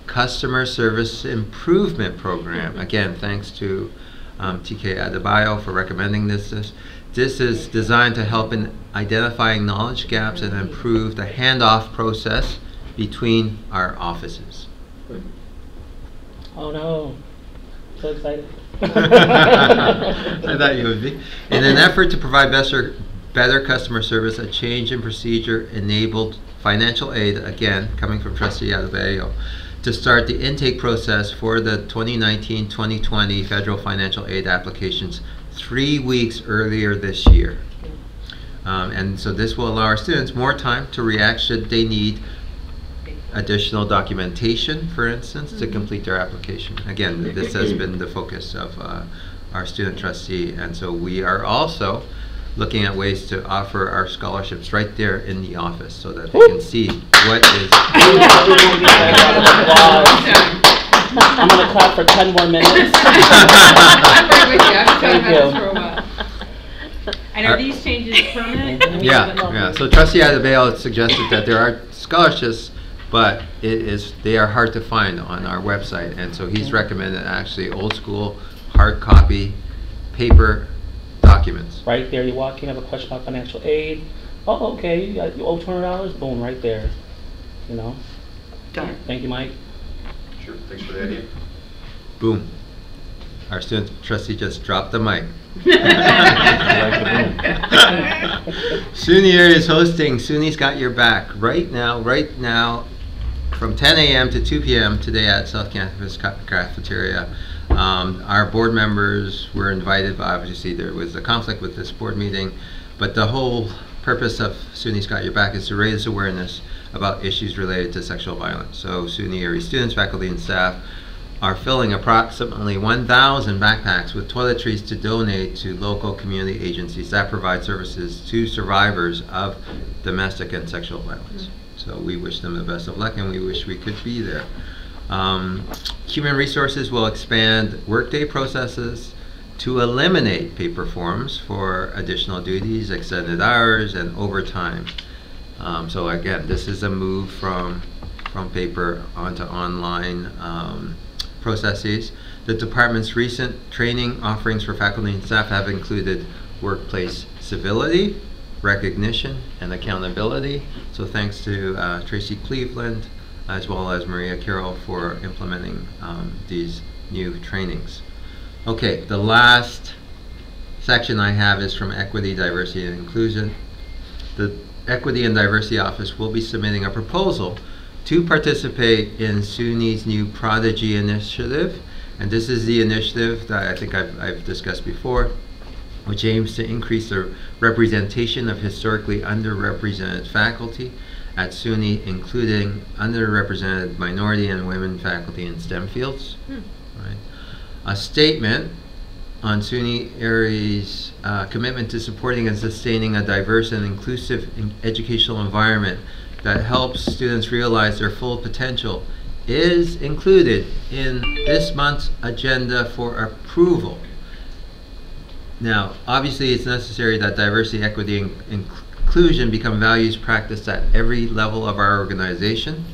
customer service improvement program. Again, thanks to TK Adebayo for recommending this. This is designed to help in identifying knowledge gaps and improve the handoff process between our offices. Oh no, so excited. I thought you would be. In an effort to provide better customer service, a change in procedure enabled financial aid, again, coming from Trustee Adebayo, to start the intake process for the 2019-2020 federal financial aid applications 3 weeks earlier this year. And so this will allow our students more time to react should they need additional documentation, for instance, to complete their application. Again, this has been the focus of our student trustee, and so we are also looking at ways to offer our scholarships right there in the office so that they can see what is. I'm going to clap for 10 more minutes. Thank you. And are these changes permanent? Yeah. So Trustee Adebayo suggested that there are scholarships but they are hard to find on our website, and so he's recommended actually old school, hard copy, paper documents. Right there, you walk in, have a question about financial aid. Oh, okay, you owe $200. Boom, right there. You know. Done. Thank you, Mike. Sure, thanks for the idea. Boom. Our student trustee just dropped the mic. SUNY area is hosting SUNY's Got Your Back right now, from 10 a.m. to 2 p.m. today at South Campus Cafeteria. Our board members were invited, but obviously there was a conflict with this board meeting. But the whole purpose of SUNY's Got Your Back is to raise awareness about issues related to sexual violence. So SUNY area students, faculty, and staff are filling approximately 1,000 backpacks with toiletries to donate to local community agencies that provide services to survivors of domestic and sexual violence. So we wish them the best of luck, and we wish we could be there. Human Resources will expand workday processes to eliminate paper forms for additional duties, extended hours, and overtime. So again, this is a move from paper onto online processes. The department's recent training offerings for faculty and staff have included workplace civility, recognition, and accountability. So thanks to Tracy Cleveland as well as Maria Carroll for implementing these new trainings. Okay, the last section I have is from Equity, Diversity, and Inclusion. The Equity and Diversity Office will be submitting a proposal to participate in SUNY's new Prodigy Initiative. And this is the initiative that I think I've discussed before, which aims to increase the representation of historically underrepresented faculty at SUNY, including underrepresented minority and women faculty in STEM fields. Right. A statement on SUNY area's commitment to supporting and sustaining a diverse and inclusive educational environment that helps students realize their full potential is included in this month's agenda for approval. Now, obviously it's necessary that diversity, equity, and inclusion become values practiced at every level of our organization.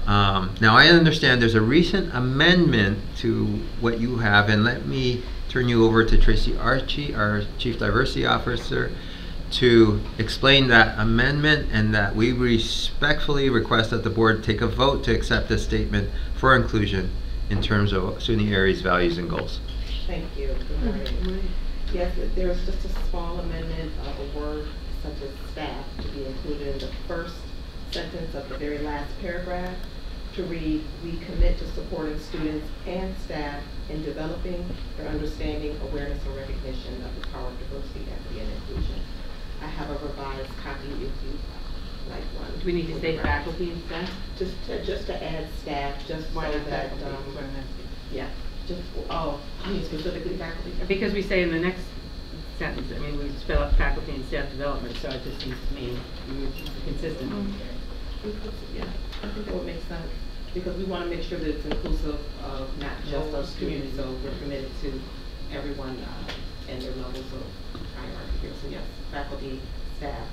Now, I understand there's a recent amendment to what you have, and let me turn you over to Tracy Archie, our Chief Diversity Officer, to explain that amendment, and that we respectfully request that the board take a vote to accept this statement for inclusion in terms of SUNY area's values and goals. Thank you. Good morning. Yes, there's just a small amendment of a word such as staff to be included in the first sentence of the very last paragraph to read, "We commit to supporting students and staff in developing their understanding, awareness, and recognition of the power of diversity, equity, and inclusion." I have a revised copy if you like one. Do we need to say faculty and staff? Just to add staff, just so that, yeah, just, oh, I mean specifically faculty? Because we say in the next sentence, I mean, we spell out faculty and staff development, so it just seems to me consistent. Yeah, I think that would make sense, because we want to make sure that it's inclusive of not just our students, so we're committed to everyone and their levels of hierarchy here. So yes, faculty, staff,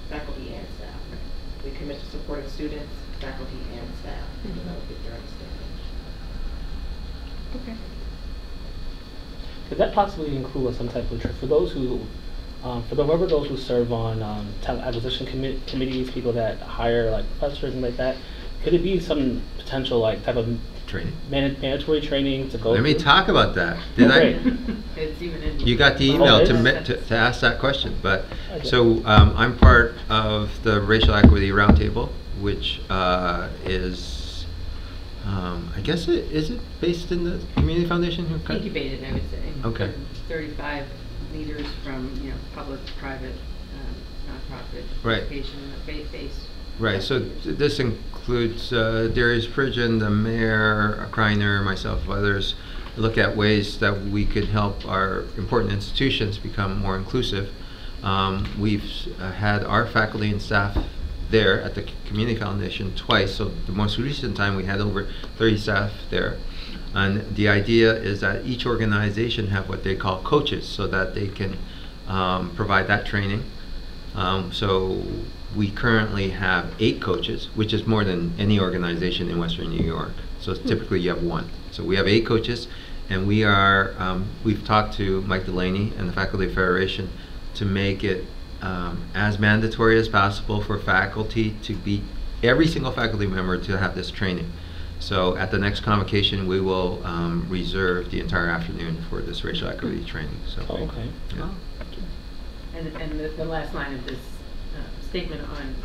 faculty and staff. We commit to supporting students, faculty and staff to develop their understanding. Okay. Could that possibly include some type of for those who, those who serve on talent acquisition committees, people that hire like professors and like that? Could it be some potential like type of training, mandatory training to go? Let me talk about that. Did I? It's even in you got the email to ask that question, but so I'm part of the Racial Equity Roundtable, which is I guess is it based in the Community Foundation? Incubated, I would say. Okay. 35 leaders from public, private, nonprofit, right. education, faith-based. Right. So this includes Darius Pridgeon, the mayor, Kreiner, myself, others. Look at ways that we could help our important institutions become more inclusive. We've had our faculty and staff there at the Community Foundation twice. So the most recent time we had over 30 staff there. And the idea is that each organization have what they call coaches, so that they can provide that training So we currently have 8 coaches, which is more than any organization in Western New York. So typically you have 1. So we have 8 coaches, and we are, we've talked to Mike Delaney and the Faculty Federation to make it as mandatory as possible for faculty to be, every single faculty member to have this training. So at the next convocation, we will reserve the entire afternoon for this racial equity training. So, okay. Yeah. And the last line of this statement on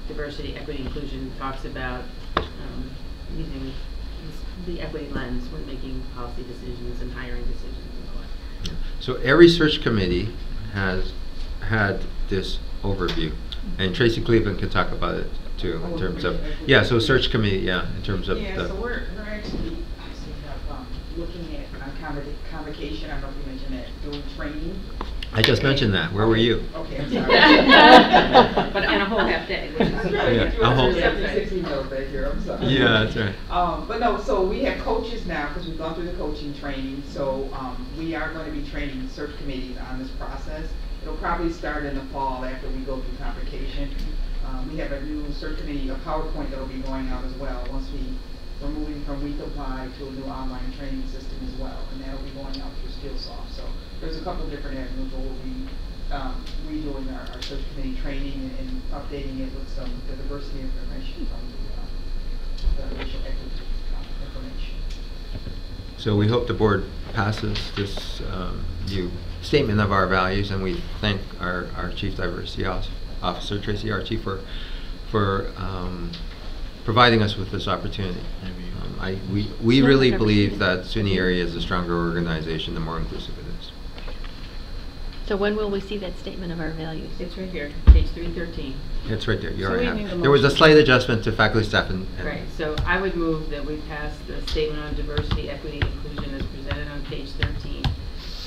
diversity, equity, inclusion talks about using the equity lens when making policy decisions and hiring decisions and so on. Yeah. So every search committee has had this overview, and Tracy Cleveland can talk about it too in terms of, yeah, so search committee, yeah, in terms of Yeah, the, so we're actually looking at convocation. I don't know if you mentioned that, doing training. I just mentioned that. Where were you? Okay, I'm sorry. But in a whole half day. Which is Yeah, a whole. 76 emails back here, I'm sorry. Yeah, that's right. But no, so we have coaches now because we've gone through the coaching training. So we are going to be training search committees on this process. It'll probably start in the fall after we go through convocation. We have a new search committee, a PowerPoint that will be going out as well once we're moving from Week Apply to a new online training system as well, and that'll be going out through Skillsoft. So there's a couple of different avenues where we'll be redoing our search committee training and updating it with some the diversity information from the racial equity information. So we hope the board passes this new statement of our values, and we thank our Chief Diversity Officer, Tracy Archie, for providing us with this opportunity. We really believe that SUNY area is a stronger organization the more inclusive it is. So when will we see that statement of our values? It's right here, page 313. It's right there. You So already we have need it. a There was a motion. slight adjustment to faculty, staff, and Right, so I would move that we pass the statement on diversity, equity, inclusion as presented on page 13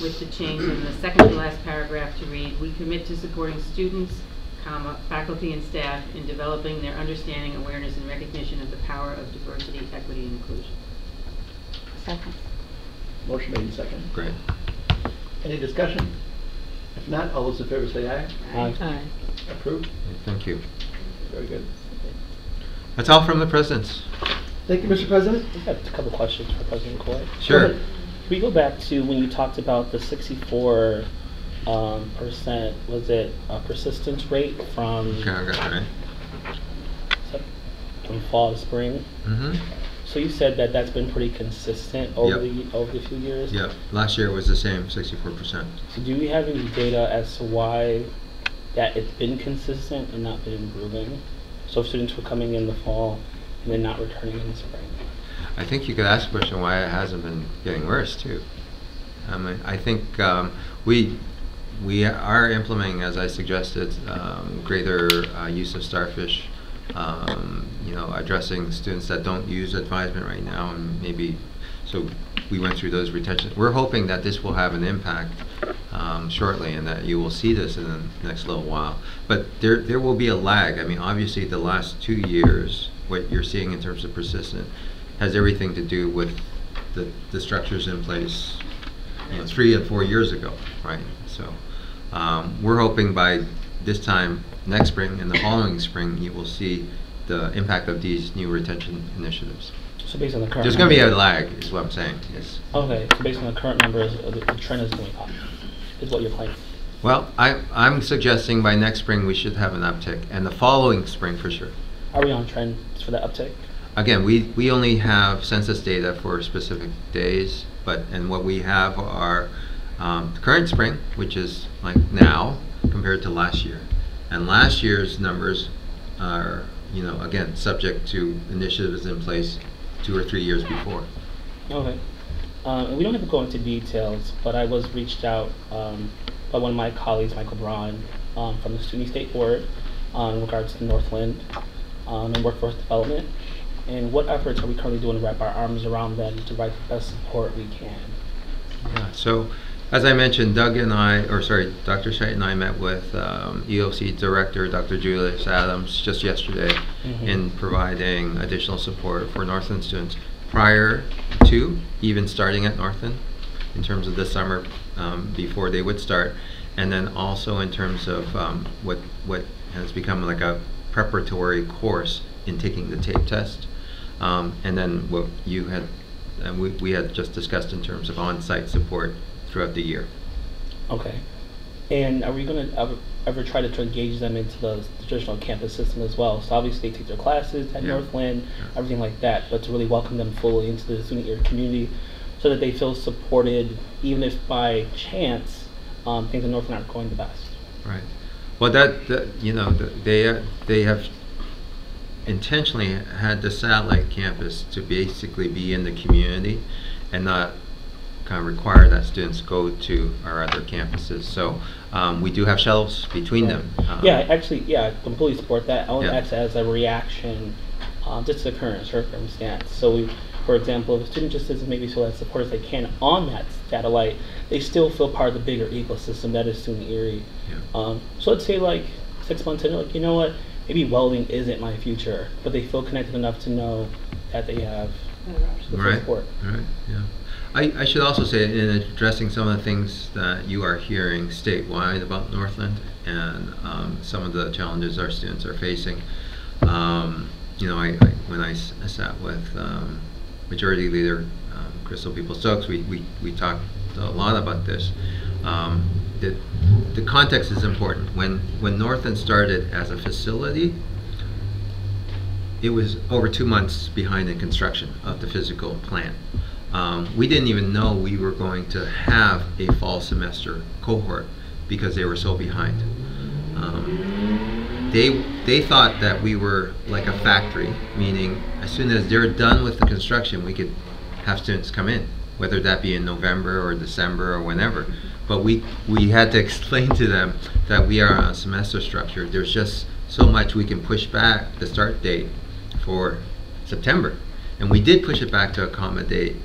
with the change in the second to last paragraph to read, we commit to supporting students, comma, faculty and staff in developing their understanding, awareness, and recognition of the power of diversity, equity, and inclusion. Second. Motion made and second. Great. Any discussion? If not, all those in favor say aye. Aye. Approved? Thank you. Very good. That's all from the presidents. Thank you, Mr. President. I have a couple questions for President Coy. Sure. Can we go back to when you talked about the 64%, was it a persistence rate from, Okay, I got that right. from fall to spring? Mm-hmm. So you said that that's been pretty consistent over Yep. the few years? Yeah, last year it was the same, 64%. So do we have any data as to why that it's been consistent and not been improving? So if students were coming in the fall and then not returning in the spring? I think you could ask the question why it hasn't been getting worse too. I think we are implementing, as I suggested, greater use of starfish. Addressing students that don't use advisement right now, and maybe so we went through those retention. We're hoping that this will have an impact shortly, and that you will see this in the next little while. But there will be a lag. I mean, obviously, the last 2 years, what you're seeing in terms of persistent, has everything to do with the structures in place 3 and 4 years ago, right? So we're hoping by this time next spring and the following spring, you will see the impact of these new retention initiatives. So based on the current There's going to be a numbers- lag, is what I'm saying. Yes. Okay, so based on the current numbers, the trend is going up, is what you're planning? Well, I'm suggesting by next spring we should have an uptick, and the following spring for sure. Are we on trend for that uptick? Again, we only have census data for specific days, and what we have are the current spring, which is like now compared to last year, and last year's numbers are again subject to initiatives in place 2 or 3 years before. Okay. And we don't have to go into details, but I was reached out by one of my colleagues, Michael Braun, from the SUNY State Board in regards to Northland and workforce development. And what efforts are we currently doing to wrap our arms around them to provide the best support we can? Yeah, so as I mentioned, Dr. Scheidt and I met with EOC Director Dr. Julius Adams just yesterday in providing additional support for Northland students prior to even starting at Northland in terms of this summer before they would start. and then also in terms of what has become like a preparatory course in taking the tape test, and then what you had, we had just discussed in terms of on-site support throughout the year. Okay. And are we going to ever try to engage them into the traditional campus system as well? So obviously they take their classes at Northland, everything like that, but to really welcome them fully into the student year community so that they feel supported, even if by chance things in Northland aren't going the best. Right. Well, they have intentionally had the satellite campus to basically be in the community and not kind of require that students go to our other campuses. So we do have shuttles between them. I completely support that. I want to act as a reaction just to the current circumstance. So for example, if a student just doesn't maybe feel as supported as they can on that satellite, they still feel part of the bigger ecosystem that is Student Erie. So let's say like 6 months in, like, you know what, maybe welding isn't my future, but they feel connected enough to know that they have support. Right, yeah. I should also say, in addressing some of the things that you are hearing statewide about Northland and some of the challenges our students are facing, when I sat with Majority Leader Crystal Peoples-Stokes, we talked a lot about this. The context is important. When Northland started as a facility, it was over 2 months behind in construction of the physical plant. We didn't even know we were going to have a fall semester cohort because they were so behind. They thought that we were like a factory, meaning as soon as they're done with the construction, we could have students come in, whether that be in November or December or whenever. But we had to explain to them that we are on a semester structure. There's just so much we can push back the start date for September. And we did push it back to accommodate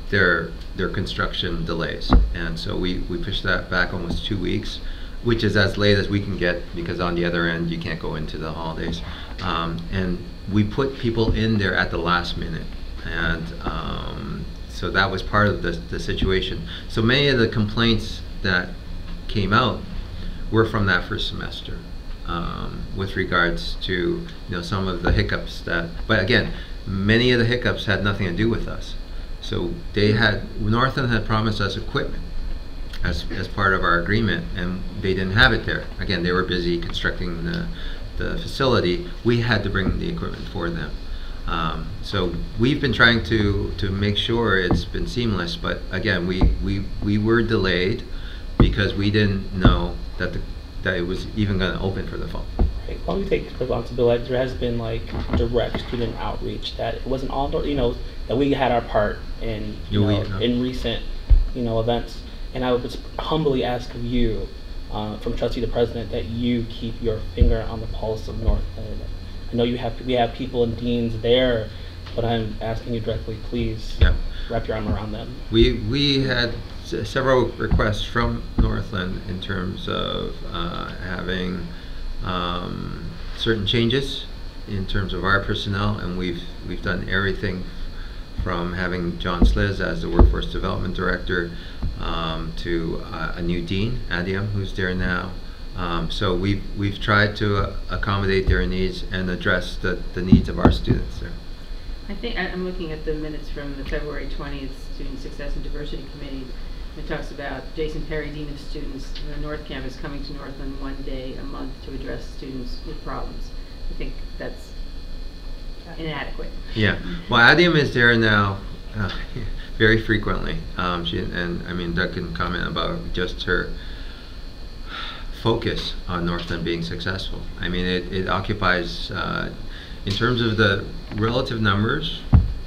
their construction delays. And so we pushed that back almost 2 weeks, which is as late as we can get because on the other end you can't go into the holidays. And we put people in there at the last minute. And so that was part of the situation. So many of the complaints that came out were from that first semester with regards to some of the hiccups but again, many of the hiccups had nothing to do with us. So Northland had promised us equipment as part of our agreement, and they didn't have it there. Again, they were busy constructing the facility. We had to bring the equipment for them. So we've been trying to make sure it's been seamless, but again, we were delayed because we didn't know that it was even going to open for the fall. Right. While we take responsibility, there has been like direct student outreach that it wasn't all, that we had our part in, in recent, events. And I would just humbly ask of you, from trustee to president, that you keep your finger on the pulse of Northland. I know we have people and deans there, but I'm asking you directly, please wrap your arm around them. We had several requests from Northland in terms of having certain changes in terms of our personnel, and we've done everything from having John Sliz as the Workforce Development Director to a new dean, Adiam, who's there now. So we've tried to accommodate their needs and address the needs of our students there. I think I'm looking at the minutes from the February 20th Student Success and Diversity Committee. It talks about Jason Perry, Dean of Students, in the North Campus, coming to Northland 1 day a month to address students with problems. I think that's inadequate. Yeah. Well, Adiam is there now very frequently. Doug can comment about just her focus on Northland being successful. I mean, it occupies, in terms of the relative numbers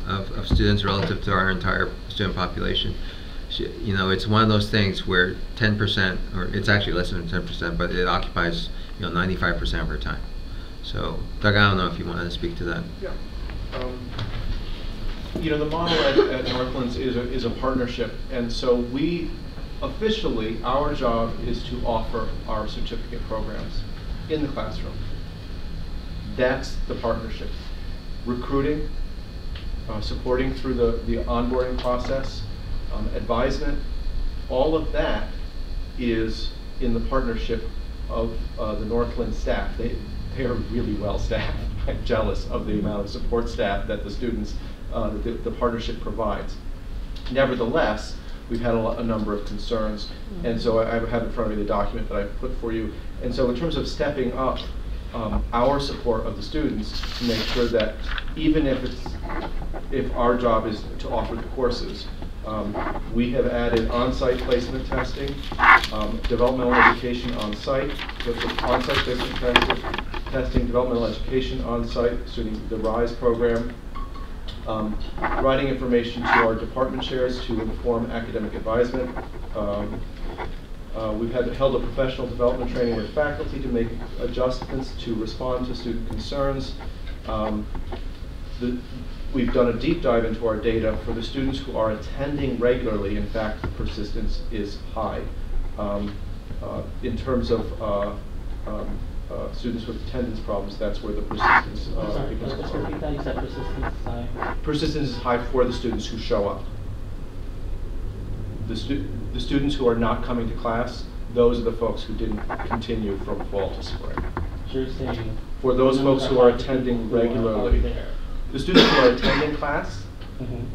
of students relative to our entire student population, it's one of those things where 10%, or it's actually less than 10%, but it occupies 95% of her time. So, Doug, I don't know if you want to speak to that. Yeah. The model at Northlands is a partnership, and so we officially, our job is to offer our certificate programs in the classroom. That's the partnership. Recruiting, supporting through the onboarding process, advisement, all of that is in the partnership of the Northland staff. They are really well staffed. I'm jealous of the amount of support staff that the students, the partnership provides. Nevertheless, we've had a number of concerns, and so I have in front of me the document that I've put for you. And so in terms of stepping up our support of the students to make sure that even if our job is to offer the courses, we have added on-site placement testing, developmental education on-site, on-site placement testing, developmental education on-site, including the RISE program, providing information to our department chairs to inform academic advisement. We've held a professional development training with faculty to make adjustments to respond to student concerns. We've done a deep dive into our data for the students who are attending regularly. In fact, the persistence is high. In terms of students with attendance problems, that's where the persistence becomes high. Repeat that. You said persistence is high. Persistence is high for the students who show up. The students who are not coming to class, those are the folks who didn't continue from fall to spring. So you're saying for those folks who are attending regularly, the students who are attending class,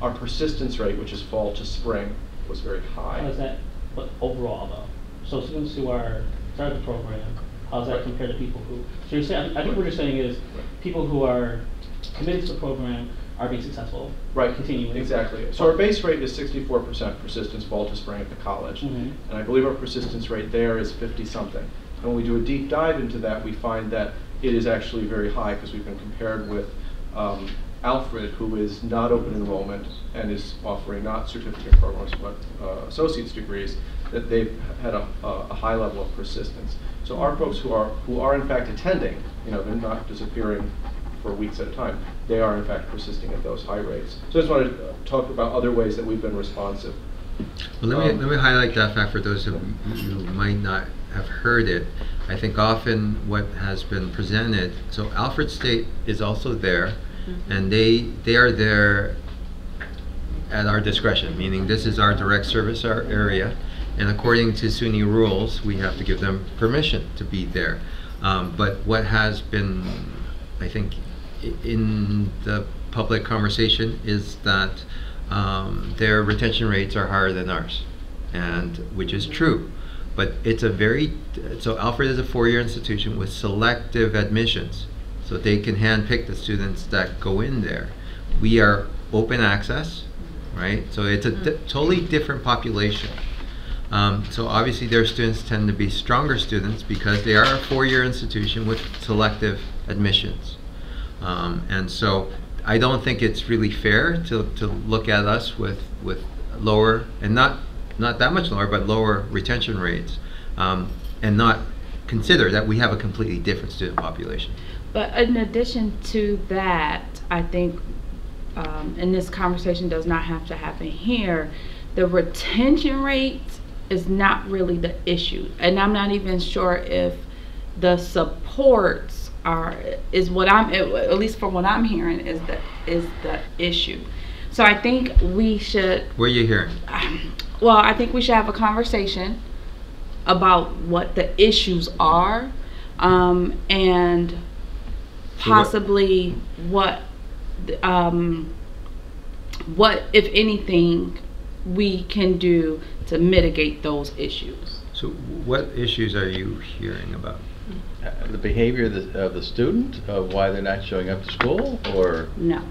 our persistence rate, which is fall to spring, was very high. How is that, but overall though? So students who are starting the program, how does that compare to people who? So you're saying, I think what you're saying is people who are committed to the program are being successful. Right. Continuing. Exactly. So our base rate is 64% persistence fall to spring at the college, and I believe our persistence rate there is 50-something. And when we do a deep dive into that, we find that it is actually very high because we've been compared with Alfred, who is not open enrollment and is offering not certificate programs but associate's degrees, that they've had a high level of persistence. So our folks who are in fact attending, they're not disappearing for weeks at a time. They are in fact persisting at those high rates. So I just wanted to talk about other ways that we've been responsive. Well, let me highlight that fact for those who might not have heard it. I think often what has been presented, so Alfred State is also there, and they are there at our discretion, meaning this is our direct service area, and according to SUNY rules, we have to give them permission to be there. But what has been, I think, in the public conversation is that their retention rates are higher than ours, and which is true. But it's so Alfred is a 4-year institution with selective admissions, so they can handpick the students that go in there. We are open access, right? So it's a totally different population. So obviously their students tend to be stronger students because they are a 4-year institution with selective admissions. And so I don't think it's really fair to look at us with lower, and not that much lower, but lower retention rates, and not consider that we have a completely different student population. But in addition to that, I think, and this conversation does not have to happen here, the retention rate is not really the issue. And I'm not even sure if the supports is what at least from what I'm hearing, is the issue. So I think we should. What are you hearing? Well, I think we should have a conversation about what the issues are, and possibly what if anything we can do to mitigate those issues. So what issues are you hearing about? The behavior of the student, of why they're not showing up to school, or? No.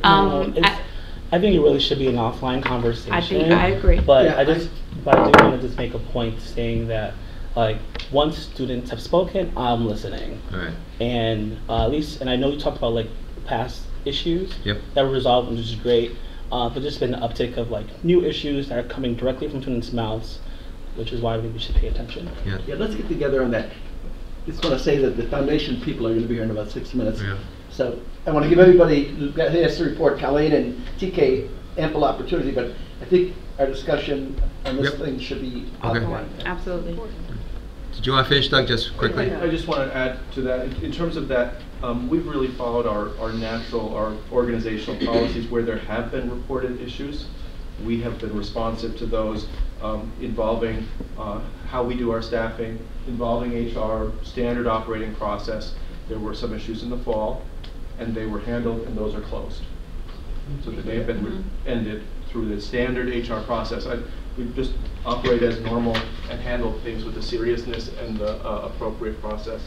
I think it really should be an offline conversation. I agree. But yeah, I do want to just make a point saying that, like, once students have spoken, I'm listening. Right. And at least, and I know you talked about like past issues that were resolved, which is great. But there's been an uptick of like new issues that are coming directly from students' mouths, which is why I think we should pay attention. Yeah, let's get together on that. I just want to say that the foundation people are going to be here in about 60 minutes. Yeah. So I want to give everybody who has to report, Colleen and TK, ample opportunity, but I think our discussion on this thing should be offline. Absolutely. Did you want to finish, Doug, just quickly? I just want to add to that. In terms of that, we've really followed our organizational policies where there have been reported issues. We have been responsive to those involving how we do our staffing, involving HR, standard operating process. There were some issues in the fall, and they were handled, and those are closed. So that they have been ended through the standard HR process. We just operate as normal and handle things with the seriousness and the appropriate process.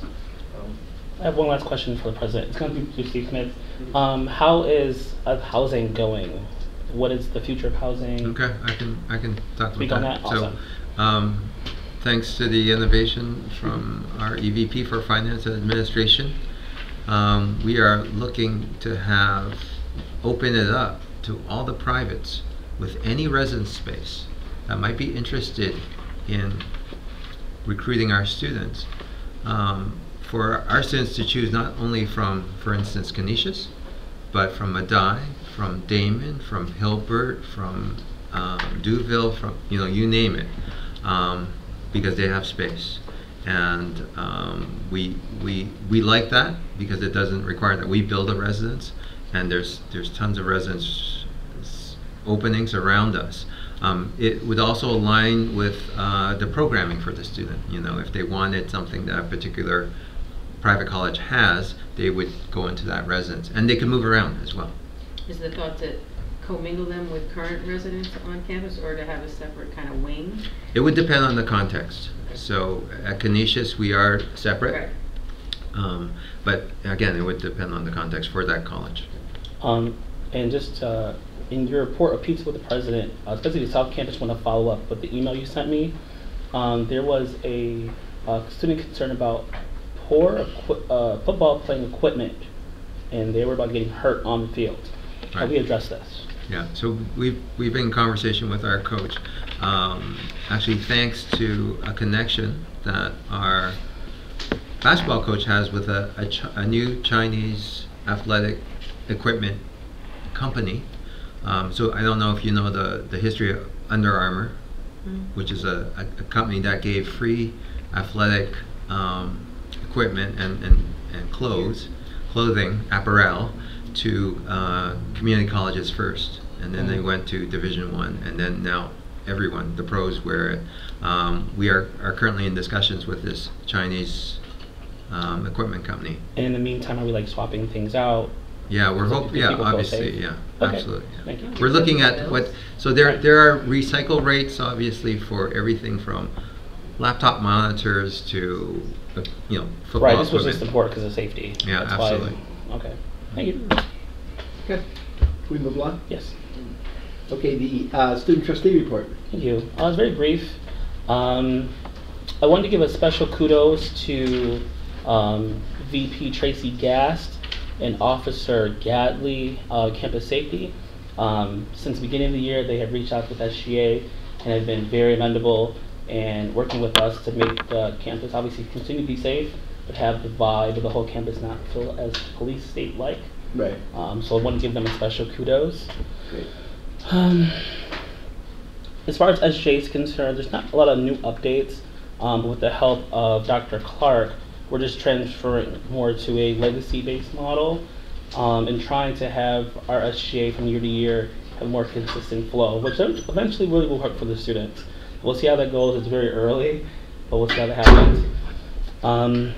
I have one last question for the president. It's going to be to Steve Smith. How is housing going? What is the future of housing? Okay, I can talk Speak about on that. that. Awesome. So, thanks to the innovation from our EVP for Finance and Administration, we are looking to open it up to all the privates with any residence space that might be interested in recruiting our students. For our students to choose not only from, for instance, Canisius, but from Madai, from Damon, from Hilbert, from Duville, from you name it, because they have space, and we like that because it doesn't require that we build a residence, and there's tons of residence openings around us. It would also align with the programming for the student. If they wanted something that a particular private college has, they would go into that residence, and they can move around as well. Is the thought to commingle them with current residents on campus, or to have a separate kind of wing? It would depend on the context. So at Canisius we are separate, right. But again, it would depend on the context for that college. And just in your report of pizza with the president, especially the South Campus, want to follow up with the email you sent me. There was a student concerned about poor football playing equipment, and they were about getting hurt on the field. How do we address this? Yeah, so we've been in conversation with our coach. Actually, thanks to a connection that our basketball coach has with a new Chinese athletic equipment company. So I don't know if you know the history of Under Armour, which is a company that gave free athletic equipment and clothing, apparel to community colleges first, and then they went to Division I, and then now everyone, the pros, wear it. We are currently in discussions with this Chinese equipment company. And in the meantime, are we swapping things out? Yeah, we're hoping. Yeah, obviously, yeah, okay. Absolutely. Yeah. Thank you. We're looking at so there are recycle rates, obviously, for everything from laptop monitors to football right. This was equipment. just important because of safety. Yeah, that's absolutely. Why, okay. Thank you. Good. Can we move on? Yes. Okay, the student trustee report. Thank you. It was very brief. I wanted to give a special kudos to VP Tracy Gast and Officer Gadley, Campus Safety. Since the beginning of the year, they have reached out with SGA and have been very amenable and working with us to make the campus obviously continue to be safe, but have the vibe of the whole campus not feel as police state-like. Right. So I want to give them a special kudos. Great. As far as SJ is concerned, there's not a lot of new updates, but with the help of Dr. Clark, we're just transferring more to a legacy-based model and trying to have our SGA from year to year have a more consistent flow, which eventually really will work for the students. We'll see how that goes. It's very early, but we'll see how that happens.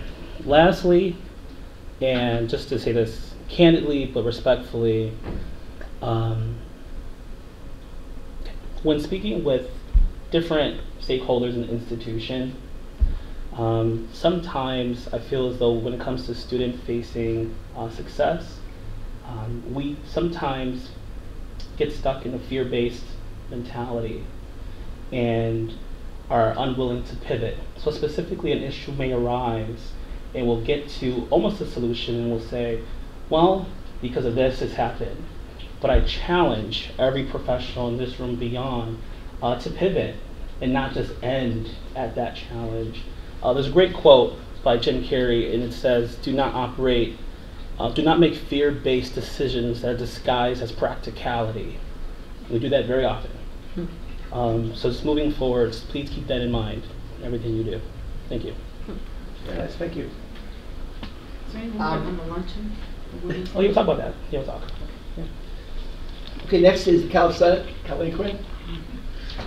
Lastly, and just to say this candidly but respectfully, when speaking with different stakeholders in the institution, sometimes I feel as though when it comes to student-facing success, we sometimes get stuck in a fear-based mentality and are unwilling to pivot. So specifically, an issue may arise and we'll get to almost a solution and we'll say, well, because of this has happened. But I challenge every professional in this room beyond to pivot and not just end at that challenge. There's a great quote by Jim Carrey, and it says, do not make fear-based decisions that are disguised as practicality. We do that very often. So just moving forward, please keep that in mind in everything you do. Thank you. Yes, thank you. Is there anything on the luncheon? Oh, you'll talk about that. You'll talk. Yeah. Okay, next is the College Senate. Colleen Quinn.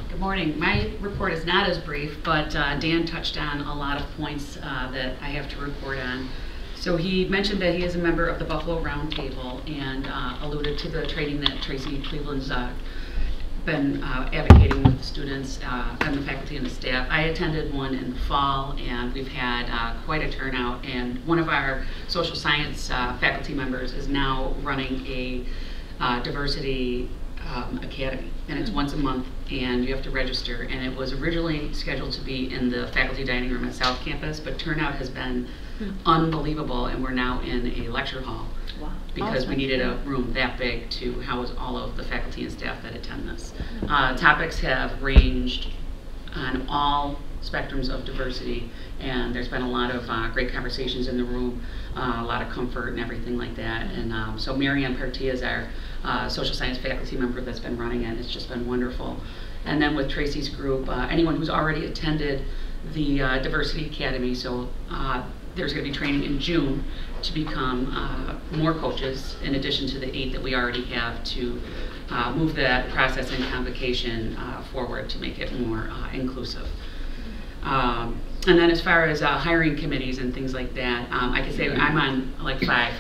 Good morning. My report is not as brief, but Dan touched on a lot of points that I have to report on. So he mentioned that he is a member of the Buffalo Roundtable and alluded to the training that Tracy Cleveland's been advocating with the students and the faculty and the staff. I attended one in the fall, and we've had quite a turnout, and one of our social science faculty members is now running a diversity academy, and it's once a month, and you have to register, and it was originally scheduled to be in the faculty dining room at South Campus, but turnout has been unbelievable, and we're now in a lecture hall. Wow. Because Awesome. we needed a room that big to house all of the faculty and staff that attend this. Topics have ranged on all spectrums of diversity, and there's been a lot of great conversations in the room, a lot of comfort and everything like that. And so Marianne Partia is our social science faculty member that's been running it. It's just been wonderful. And then with Tracy's group, anyone who's already attended the Diversity Academy, so there's going to be training in June to become more coaches in addition to the 8 that we already have to move that process and convocation forward to make it more inclusive. And then as far as hiring committees and things like that, I can say I'm on like 5,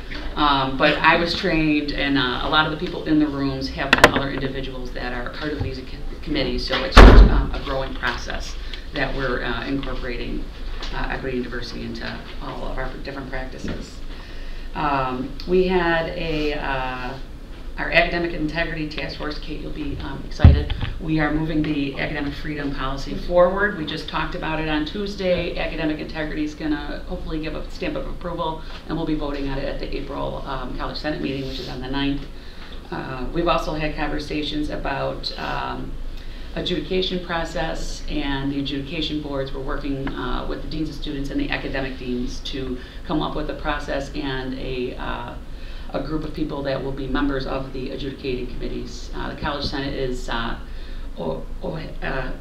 but I was trained, and a lot of the people in the rooms have been other individuals that are part of these committees, so it's just a growing process that we're incorporating equity and diversity into all of our different practices. We had our academic integrity task force. Kate, you'll be excited. We are moving the academic freedom policy forward. We just talked about it on Tuesday. Academic integrity is going to hopefully give a stamp of approval, and we'll be voting on it at the April College Senate meeting, which is on the 9th. We've also had conversations about adjudication process, and the adjudication boards. We're working with the deans of students and the academic deans to come up with a process and a group of people that will be members of the adjudicating committees. The College Senate is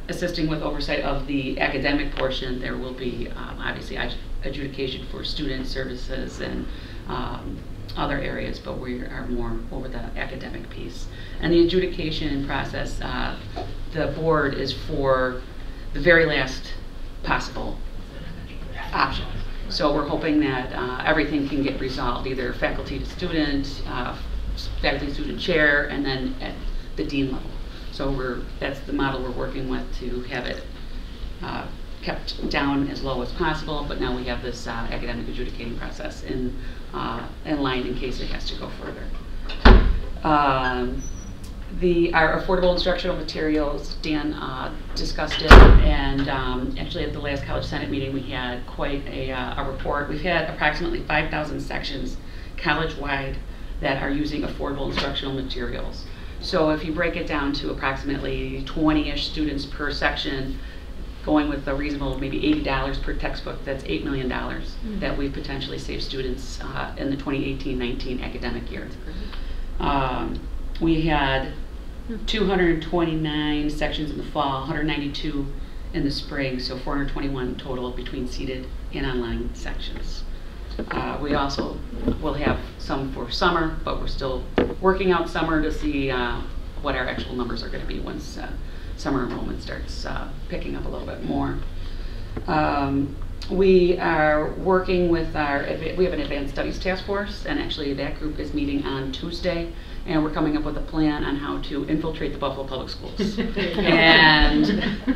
assisting with oversight of the academic portion. There will be obviously adjudication for student services and other areas, but we are more over the academic piece. And the adjudication process, the board is for the very last possible option. So we're hoping that everything can get resolved, either faculty to student, faculty to student chair, and then at the dean level. So that's the model we're working with to have it kept down as low as possible, but now we have this academic adjudicating process in line in case it has to go further. Our affordable instructional materials, Dan discussed it, and actually at the last College Senate meeting we had quite a report. We've had approximately 5,000 sections college-wide that are using affordable instructional materials. So if you break it down to approximately 20-ish students per section, going with a reasonable maybe $80 per textbook, that's $8 million that we potentially save students in the 2018-19 academic year. We had 229 sections in the fall, 192 in the spring, so 421 total between seated and online sections. We also will have some for summer, but we're still working out summer to see what our actual numbers are going to be once summer enrollment starts picking up a little bit more. We are working with we have an advanced studies task force, and actually that group is meeting on Tuesday, and we're coming up with a plan on how to infiltrate the Buffalo Public Schools. And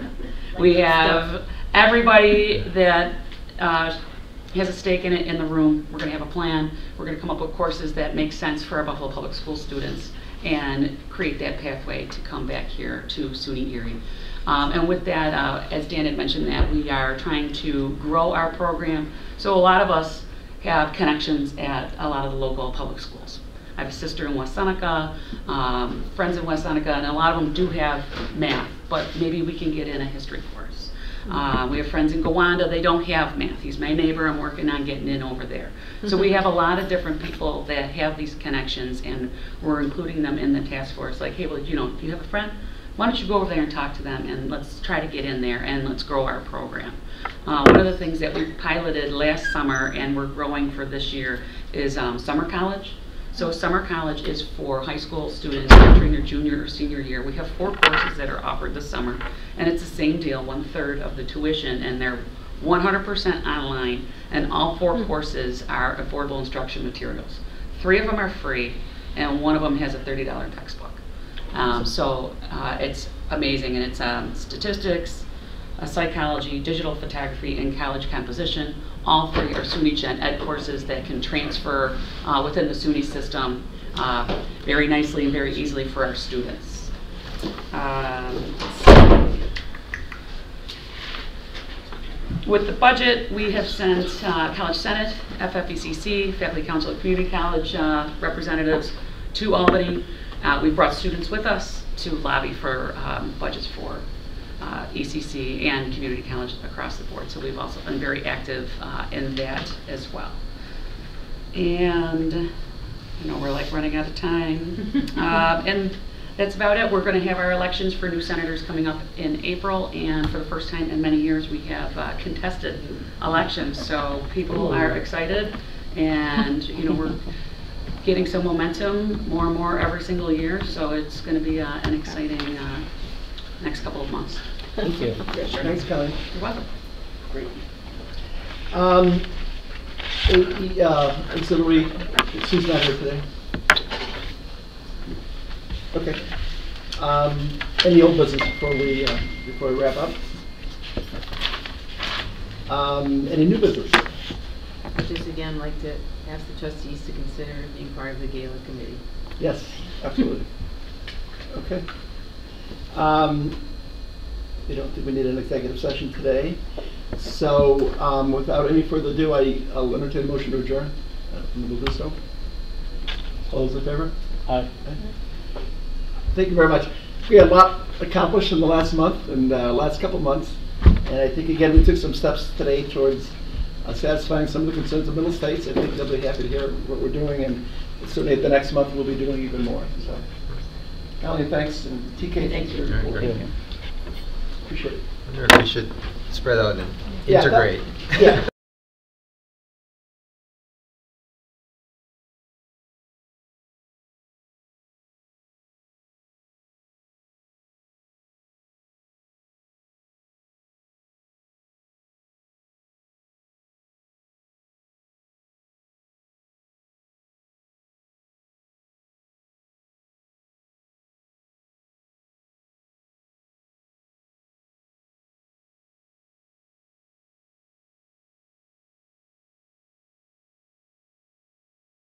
we have everybody that has a stake in it in the room. We're going to have a plan. We're going to come up with courses that make sense for our Buffalo Public School students and create that pathway to come back here to SUNY Erie. And with that, as Dan had mentioned, that we are trying to grow our program. So a lot of us have connections at a lot of the local public schools. I have a sister in West Seneca, friends in West Seneca, and a lot of them do have math, but maybe we can get in a history course. We have friends in Gowanda, they don't have math. He's my neighbor, I'm working on getting in over there. So we have a lot of different people that have these connections, and we're including them in the task force. Like, hey, well, do you have a friend? Why don't you go over there and talk to them, and let's try to get in there and let's grow our program. One of the things that we piloted last summer and we're growing for this year is summer college. So summer college is for high school students entering their junior or senior year. We have 4 courses that are offered this summer, and it's the same deal, 1/3 of the tuition, and they're 100% online, and all 4 courses are affordable instruction materials. 3 of them are free, and 1 of them has a $30 textbook. It's amazing, and it's statistics, psychology, digital photography, and college composition. All 3 are SUNY Gen Ed courses that can transfer within the SUNY system very nicely and very easily for our students. With the budget, we have sent College Senate, FFECC, Faculty Council of Community College representatives to Albany. We brought students with us to lobby for budgets for ECC and community college across the board. So we've also been very active in that as well. And I know we're like running out of time. And that's about it. We're going to have our elections for new senators coming up in April, and for the first time in many years we have contested elections. So people are excited, and we're getting some momentum more and more every single year. So it's going to be an exciting next couple of months. Thank you. Thanks, Kelly. You're welcome. Great. Auxiliary, Sue's not here today. Okay. Any old business before we wrap up? Any new business? I'd just again like to ask the trustees to consider being part of the gala committee. Yes, absolutely. Okay. We don't think we need an executive session today. So without any further ado, I'll entertain a motion to adjourn. And we'll do so. All those in favor? Aye. Thank you very much. We had a lot accomplished in the last month and last couple months. And I think, again, we took some steps today towards satisfying some of the concerns of Middle States. I think they'll be happy to hear what we're doing. And certainly at the next month, we'll be doing even more. So, Colleen, thanks. And TK, thanks for reporting. Appreciate it. We should spread out and integrate. Yeah.